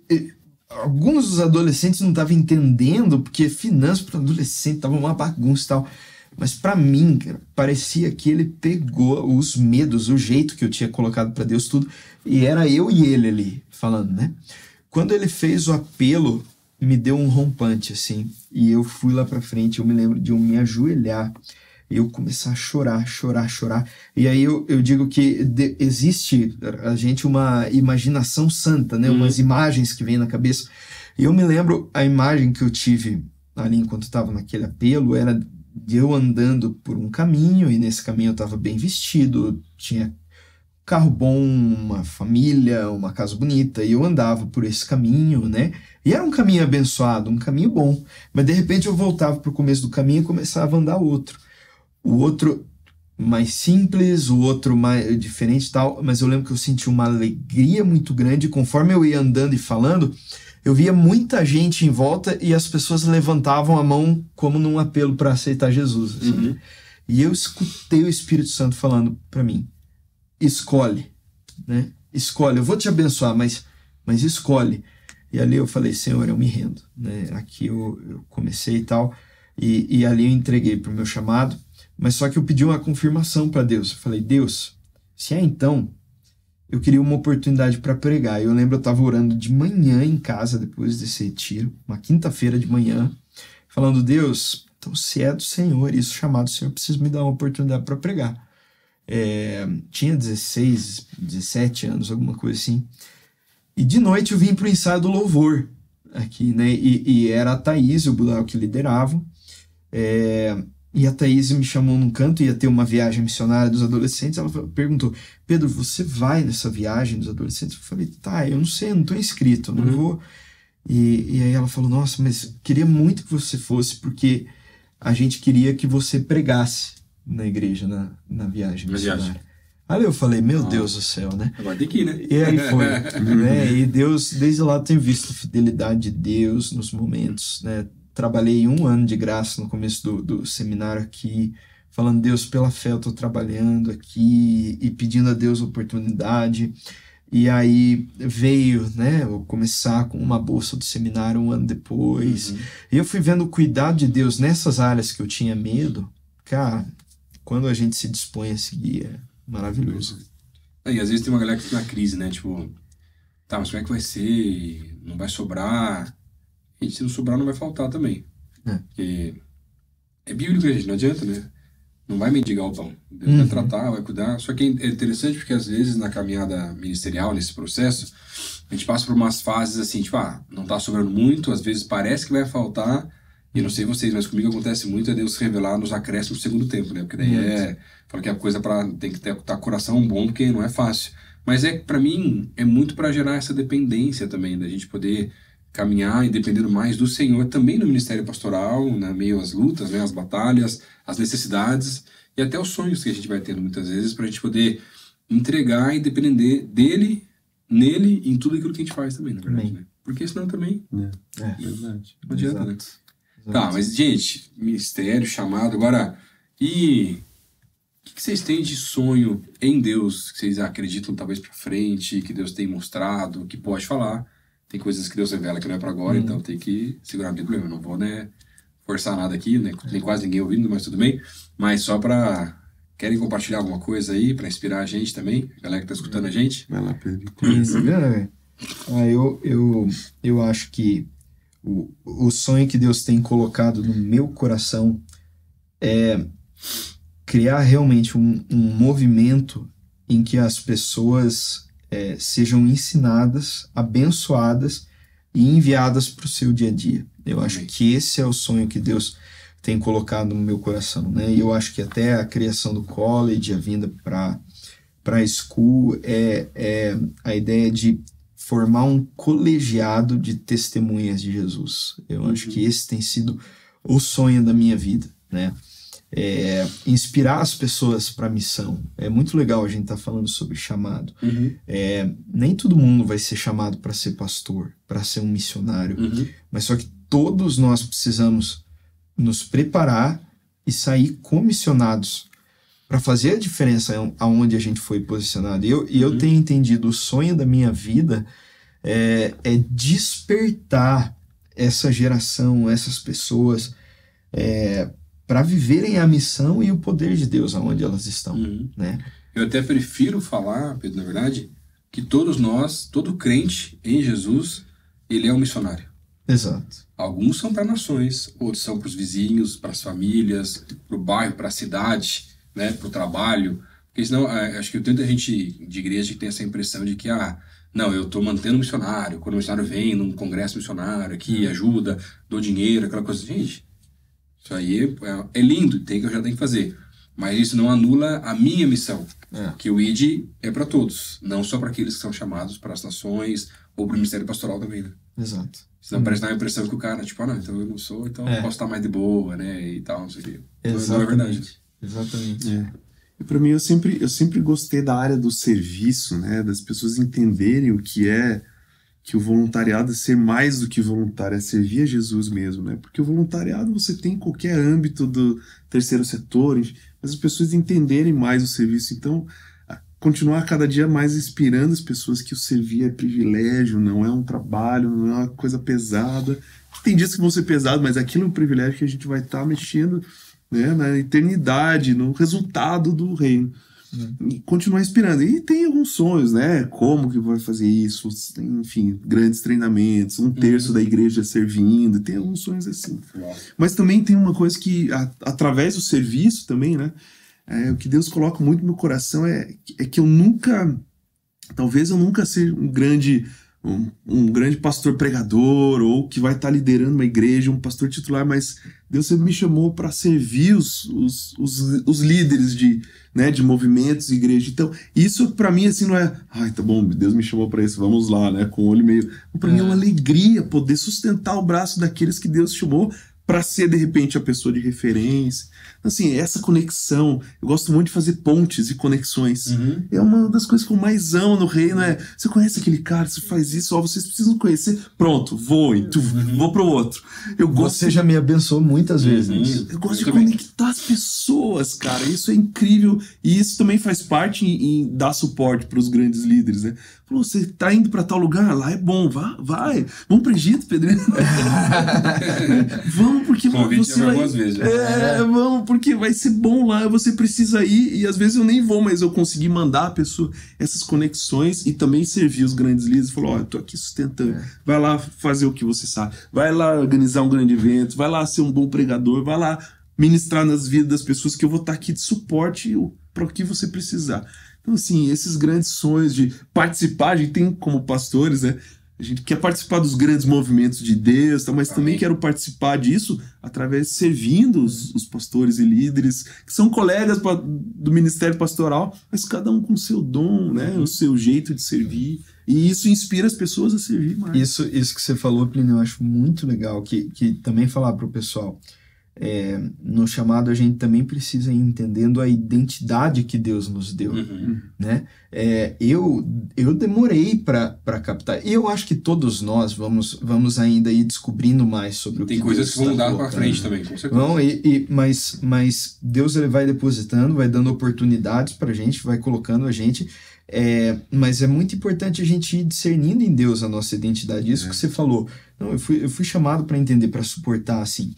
alguns dos adolescentes não estavam entendendo, porque finanças para adolescente estavam uma bagunça e tal. Mas para mim, cara, parecia que ele pegou os medos, o jeito que eu tinha colocado para Deus, tudo, e era eu e ele ali falando, né? Quando ele fez o apelo, me deu um rompante, assim, e eu fui lá pra frente, eu me lembro de eu me ajoelhar, eu começar a chorar, e aí eu digo que existe a gente uma imaginação santa, né? Umas imagens que vêm na cabeça, e eu me lembro, a imagem que eu tive ali enquanto estava naquele apelo, era de eu andando por um caminho, e nesse caminho eu estava bem vestido, tinha carro bom, uma família, uma casa bonita, e eu andava por esse caminho, né? E era um caminho abençoado, um caminho bom. Mas de repente eu voltava para o começo do caminho e começava a andar outro. O outro mais simples, o outro mais diferente e tal, mas eu lembro que eu senti uma alegria muito grande. Conforme eu ia andando e falando, eu via muita gente em volta e as pessoas levantavam a mão como num apelo para aceitar Jesus. Assim. E eu escutei o Espírito Santo falando para mim, escolhe, né? Escolhe, eu vou te abençoar, mas escolhe. E ali eu falei, Senhor, eu me rendo, né? Aqui eu comecei e tal, e ali eu entreguei para o meu chamado, mas só que eu pedi uma confirmação para Deus. Eu falei, Deus, se é então, eu queria uma oportunidade para pregar. Eu lembro, eu estava orando de manhã em casa, depois desse retiro, uma quinta-feira de manhã, falando, Deus, então se é do Senhor, isso chamado do Senhor, preciso me dar uma oportunidade para pregar. Tinha 16, 17 anos, alguma coisa assim. E de noite eu vim pro ensaio do louvor aqui, né? E era a Thaís, o Budal, que lideravam. E a Thaís me chamou num canto, ia ter uma viagem missionária dos adolescentes. Ela perguntou, Pedro, você vai nessa viagem dos adolescentes? Eu falei, tá, eu não sei, eu não tô inscrito, eu não vou. E aí ela falou, nossa, mas queria muito que você fosse, porque a gente queria que você pregasse na igreja, na viagem missionária. Aí eu falei, meu Deus do céu, né? Agora tem que ir, né? E aí foi. Né? E Deus, desde lá, eu tenho visto a fidelidade de Deus nos momentos, né? Trabalhei 1 ano de graça no começo do seminário aqui, falando, Deus, pela fé eu estou trabalhando aqui e pedindo a Deus oportunidade. E aí veio, né, eu começar com uma bolsa do seminário 1 ano depois. E eu fui vendo o cuidado de Deus nessas áreas que eu tinha medo. Cara, quando a gente se dispõe a seguir, é maravilhoso. E às vezes tem uma galera que fica na crise, né? Tipo, tá, mas como é que vai ser? Não vai sobrar? E se não sobrar, não vai faltar também. Porque é bíblico, gente, não adianta, né? Não vai mendigar o pão. Deus vai tratar, vai cuidar. Só que é interessante porque às vezes na caminhada ministerial, nesse processo, a gente passa por umas fases assim, tipo, não tá sobrando muito, às vezes parece que vai faltar. E não sei vocês, mas comigo acontece muito é Deus se revelar nos acréscimos do segundo tempo, né? Porque daí fala que a coisa tem que ter coração bom, porque não é fácil. Mas pra mim, é muito para gerar essa dependência também, da gente poder caminhar e dependendo mais do Senhor, também no ministério pastoral, né? Meio às lutas, né? As batalhas, as necessidades e até os sonhos que a gente vai tendo muitas vezes, pra gente poder entregar e depender dele, nele, em tudo aquilo que a gente faz também, na verdade, né? Porque senão também... É verdade. Não adianta, né? Tá, mas, gente, ministério, chamado, agora, e o que vocês têm de sonho em Deus, que vocês acreditam talvez pra frente, que Deus tem mostrado, que pode falar? Tem coisas que Deus revela que não é pra agora, então tem que segurar bem o problema. Não vou, né, forçar nada aqui, né, tem quase ninguém ouvindo, mas tudo bem. Mas só pra... Querem compartilhar alguma coisa aí pra inspirar a gente também? A galera que tá escutando a gente? Vai lá, Pedro. Eu acho que o sonho que Deus tem colocado no meu coração é criar realmente um movimento em que as pessoas sejam ensinadas, abençoadas e enviadas para o seu dia a dia. Eu acho que esse é o sonho que Deus tem colocado no meu coração, né? E eu acho que até a criação do college, a vinda para a school, é a ideia de formar um colegiado de testemunhas de Jesus. Eu acho que esse tem sido o sonho da minha vida, né? inspirar as pessoas para a missão. É muito legal a gente estar falando sobre chamado. Nem todo mundo vai ser chamado para ser pastor, para ser um missionário, mas só que todos nós precisamos nos preparar e sair comissionados para fazer a diferença aonde a gente foi posicionado. E eu tenho entendido, o sonho da minha vida é despertar essa geração, essas pessoas, para viverem a missão e o poder de Deus aonde elas estão. Né? Eu até prefiro falar, Pedro, na verdade, que todos nós, todo crente em Jesus, ele é um missionário. Exato. Alguns são para nações, outros são para os vizinhos, para as famílias, para o bairro, para a cidade, né, para o trabalho. Porque senão, acho que tanta gente de igreja que tem essa impressão de que, não, eu estou mantendo o missionário, quando o missionário vem num congresso missionário aqui, ajuda, dou dinheiro, aquela coisa. Gente, isso aí é lindo, eu já tenho que fazer. Mas isso não anula a minha missão, que o ID é para todos, não só para aqueles que são chamados para as nações ou para o ministério pastoral também, né? Exato. Senão parece dar a impressão que o cara, tipo, não, então eu não sou, então eu posso estar mais de boa, né, e tal, não sei o quê. Exatamente. Não é verdade. Exatamente. E para mim, eu sempre gostei da área do serviço, né, das pessoas entenderem o que é que o voluntariado é ser mais do que voluntário, é servir a Jesus mesmo, né? Porque o voluntariado você tem em qualquer âmbito do terceiro setor, mas as pessoas entenderem mais o serviço. Então, continuar cada dia mais inspirando as pessoas que o servir é privilégio, não é um trabalho, não é uma coisa pesada. Tem dias que vão ser pesados, mas aquilo é um privilégio que a gente vai estar mexendo, né, na eternidade, no resultado do reino. E continuar inspirando. E tem alguns sonhos, né? Como que vai fazer isso? Enfim, grandes treinamentos, 1/3 da igreja servindo, tem alguns sonhos assim. Mas também tem uma coisa que, através do serviço também, né? O que Deus coloca muito no meu coração é que eu nunca, talvez eu nunca seja um grande pastor pregador ou que vai estar liderando uma igreja, um pastor titular, mas Deus sempre me chamou para servir os líderes de movimentos e igreja. Então, isso para mim assim não é, tá bom, Deus me chamou para isso, vamos lá, né, com o olho meio. Para mim é uma alegria poder sustentar o braço daqueles que Deus chamou para ser, de repente, a pessoa de referência. Assim, essa conexão, eu gosto muito de fazer pontes e conexões. É uma das coisas que eu mais amo no reino, você conhece aquele cara, você faz isso, vocês precisam conhecer, pronto, vou pro outro. Você já me abençoou muitas vezes. Eu gosto de conectar as pessoas, cara, isso é incrível, e isso também faz parte em dar suporte para os grandes líderes, né? Falou, você tá indo para tal lugar, lá é bom, vai, vamos pro Egito, Pedrinho. Vamos, porque você vai... vamos, porque vai ser bom lá, você precisa ir, e às vezes eu nem vou, mas eu consegui mandar a pessoa essas conexões e também servir os grandes líderes. Falou, eu tô aqui sustentando, vai lá fazer o que você sabe, vai lá organizar um grande evento, vai lá ser um bom pregador, vai lá ministrar nas vidas das pessoas, que eu vou estar aqui de suporte para o que você precisar. Então, assim, esses grandes sonhos de participar, a gente tem como pastores, né? A gente quer participar dos grandes movimentos de Deus, mas também quero participar disso através de servindo os pastores e líderes, que são colegas do ministério pastoral, mas cada um com o seu dom, né? O seu jeito de servir. E isso inspira as pessoas a servir mais. Isso que você falou, Plínio, eu acho muito legal, que também falar para o pessoal. No chamado a gente também precisa ir entendendo a identidade que Deus nos deu, né? Eu demorei para captar, e eu acho que todos nós vamos ainda ir descobrindo mais sobre o que Deus está colocando. Tem coisas que vão dar para frente também, com certeza. Mas Deus ele vai depositando, vai dando oportunidades para a gente, vai colocando a gente, mas é muito importante a gente ir discernindo em Deus a nossa identidade. Isso que você falou. Não, eu fui chamado para entender, para suportar, assim.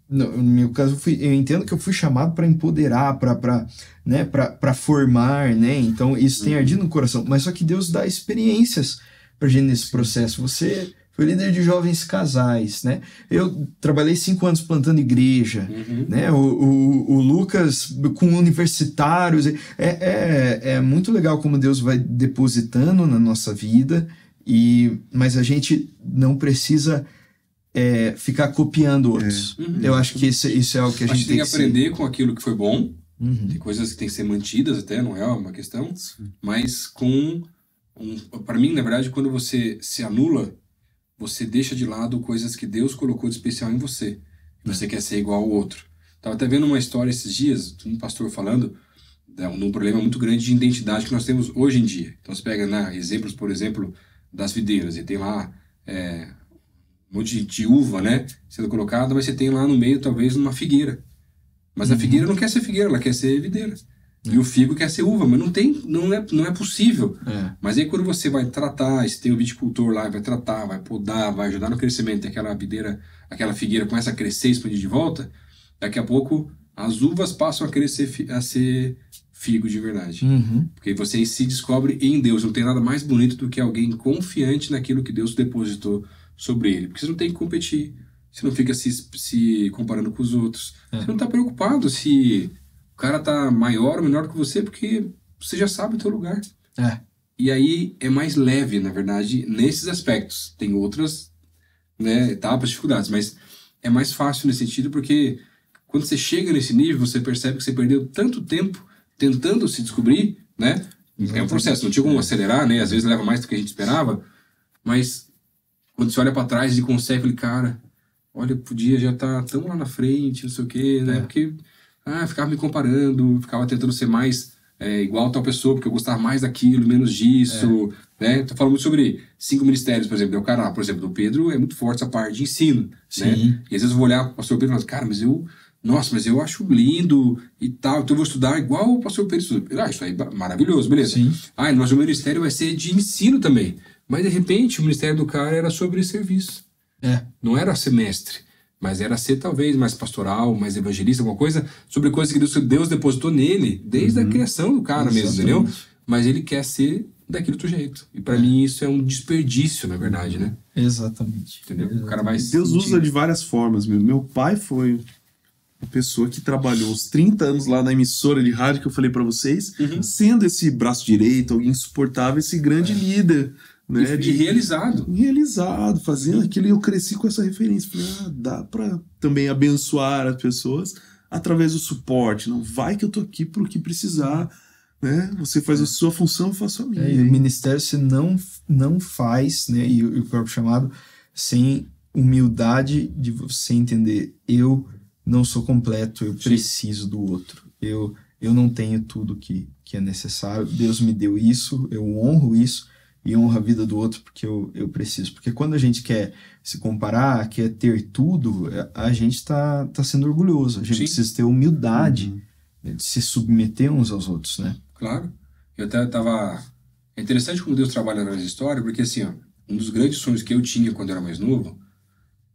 No meu caso, eu entendo que eu fui chamado para empoderar, para formar, né? Então, isso tem ardido no coração. Mas só que Deus dá experiências para gente nesse processo. Você foi líder de jovens casais, né? Eu trabalhei 5 anos plantando igreja, né? O Lucas com universitários. É muito legal como Deus vai depositando na nossa vida, mas a gente não precisa... ficar copiando outros. Eu acho que isso é o que a gente tem que aprender com aquilo que foi bom. Tem coisas que tem que ser mantidas até, não é uma questão. Mas para mim, na verdade, quando você se anula, você deixa de lado coisas que Deus colocou de especial em você. Você quer ser igual ao outro. Tava até vendo uma história esses dias, um pastor falando num problema muito grande de identidade que nós temos hoje em dia. Então você pega, né, exemplos, por exemplo, das videiras, e tem lá um monte de uva, né, sendo colocada, mas você tem lá no meio talvez uma figueira. Mas a figueira não quer ser figueira, ela quer ser videira. E o figo quer ser uva, mas não é possível. Mas aí quando você vai tratar, se tem o viticultor lá, vai tratar, vai podar, vai ajudar no crescimento, e aquela figueira começa a crescer e expandir de volta, daqui a pouco as uvas passam a crescer, a ser figo de verdade. Porque você se descobre em Deus. Não tem nada mais bonito do que alguém confiante naquilo que Deus depositou sobre ele. Porque você não tem que competir. Você não fica se comparando com os outros. Você não está preocupado se o cara tá maior ou menor que você, porque você já sabe o teu lugar. E aí é mais leve, na verdade, nesses aspectos. Tem outras, né, etapas, dificuldades, mas é mais fácil nesse sentido, porque quando você chega nesse nível, você percebe que você perdeu tanto tempo tentando se descobrir, né? É um processo, não tinha como acelerar, né? Às vezes leva mais do que a gente esperava, mas quando você olha para trás e consegue, aquele cara, olha, podia já estar tão lá na frente, não sei o quê, né? Porque ficava me comparando, ficava tentando ser mais igual a tal pessoa, porque eu gostava mais daquilo, menos disso, né? Tô falando muito sobre 5 ministérios, por exemplo. O cara, por exemplo, do Pedro é muito forte essa parte de ensino, né? E às vezes eu vou olhar para o pastor Pedro e falo, cara, mas eu acho lindo e tal, então eu vou estudar igual o pastor Pedro estuda. Isso aí é maravilhoso, beleza. Mas o ministério vai ser de ensino também. Mas de repente o ministério do cara era sobre serviço. Não era ser mestre, mas era ser talvez mais pastoral, mais evangelista, alguma coisa, sobre coisas que Deus depositou nele, desde a criação do cara mesmo, entendeu? Mas ele quer ser daquele outro jeito. E para mim isso é um desperdício, na verdade, né? Exatamente. Entendeu? O cara vai Deus usa de várias formas mesmo. Meu pai foi uma pessoa que trabalhou uns 30 anos lá na emissora de rádio que eu falei para vocês, sendo esse braço direito, alguém suportável, esse grande líder, né? E realizado. Realizado, fazendo aquilo. E eu cresci com essa referência. Falei, dá para também abençoar as pessoas através do suporte. Não vai que eu tô aqui pro que precisar, né? Você faz a sua função, eu faço a minha. E o ministério você não faz, né? E o próprio chamado, sem humildade de você entender, eu não sou completo, eu preciso do outro. Eu não tenho tudo que é necessário. Deus me deu isso, eu honro isso e honro a vida do outro porque eu preciso. Porque quando a gente quer se comparar, quer ter tudo, a gente tá sendo orgulhoso. A gente precisa ter humildade de se submeter uns aos outros, né? Claro. Eu até tava... É interessante como Deus trabalha na história, porque assim, um dos grandes sonhos que eu tinha quando eu era mais novo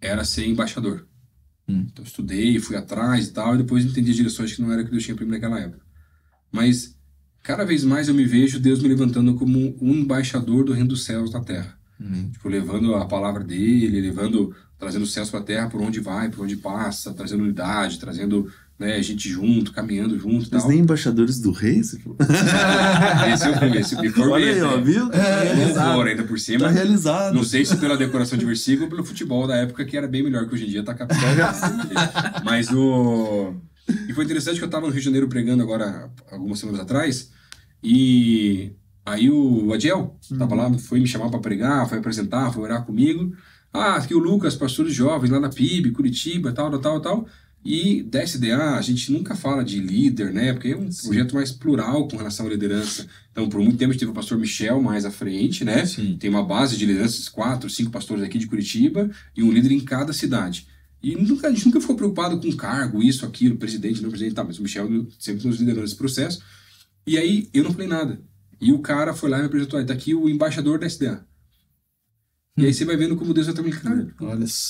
era ser embaixador. Então estudei, fui atrás e tal, e depois entendi direções que não era o que Deus tinha para mim naquela época. Mas cada vez mais eu me vejo Deus me levantando como um embaixador do reino dos céus na terra. Tipo, levando a palavra dele, trazendo os céus para a terra por onde vai, por onde passa, trazendo unidade, trazendo, né, gente junto, caminhando junto e tal. Mas nem embaixadores do rei? Esse eu me formei. Olha aí, ó, viu? Louvor ainda por cima. Tá realizado. Não sei se pela decoração de versículo ou pelo futebol da época, que era bem melhor que hoje em dia, tá capitão. Mas E foi interessante que eu tava no Rio de Janeiro pregando agora, algumas semanas atrás, e aí o Adiel tava lá, foi me chamar para pregar, foi apresentar, foi orar comigo. Aqui o Lucas, pastores jovens lá na PIB, Curitiba, tal. E da SDA, a gente nunca fala de líder, né? Porque é um projeto mais plural com relação à liderança. Então, por muito tempo, a gente teve o pastor Michel mais à frente, né? Tem uma base de lideranças, 4, 5 pastores aqui de Curitiba e um líder em cada cidade. E a gente nunca ficou preocupado com cargo, isso, aquilo, presidente, não presidente, mas o Michel sempre nos liderou nesse processo. E aí, eu não falei nada. E o cara foi lá e me apresentou, tá aqui o embaixador da SDA. E aí você vai vendo como Deus vai também, cara,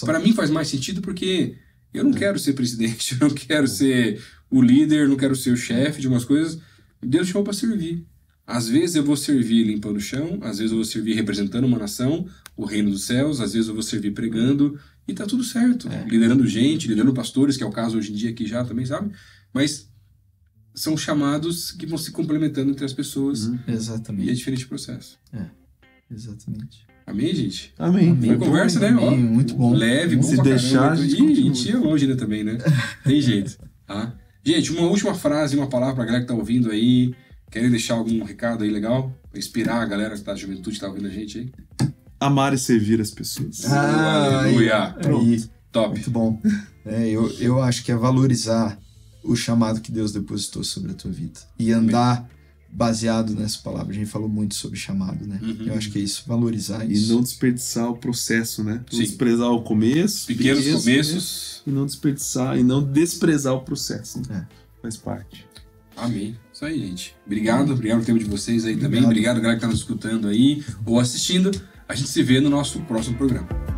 para mim faz mais sentido porque eu não quero ser presidente, eu não quero ser o líder, não quero ser o chefe de umas coisas. Deus chamou para servir. Às vezes eu vou servir limpando o chão, às vezes eu vou servir representando uma nação, o reino dos céus, às vezes eu vou servir pregando, e tá tudo certo. Liderando gente, liderando pastores, que é o caso hoje em dia aqui já também, sabe? Mas são chamados que vão se complementando entre as pessoas. Exatamente. E é diferente o processo. Exatamente. Amém, gente? Amém. Foi conversa, né? Amém. Muito bom. Leve, bom Se pra deixar, caramba. E a gente ia longe, né, também, né? Tem jeito. Tá? Gente, uma última frase, uma palavra pra galera que tá ouvindo aí. Querem deixar algum recado aí legal? Pra inspirar a galera que tá da juventude que tá ouvindo a gente aí? Amar e servir as pessoas. Aleluia. Aí. Top. Muito bom. Eu acho que é valorizar o chamado que Deus depositou sobre a tua vida. E andar baseado nessa palavra. A gente falou muito sobre chamado, né? Eu acho que é isso, valorizar isso. E não desperdiçar o processo, né? Não Sim. desprezar o começo. Pequenos começos. Né? E não desperdiçar, e não desprezar o processo. Né? Faz parte. Amém. Isso aí, gente. Obrigado pelo tempo de vocês aí também. Obrigado, galera que tá nos escutando aí ou assistindo. A gente se vê no nosso próximo programa.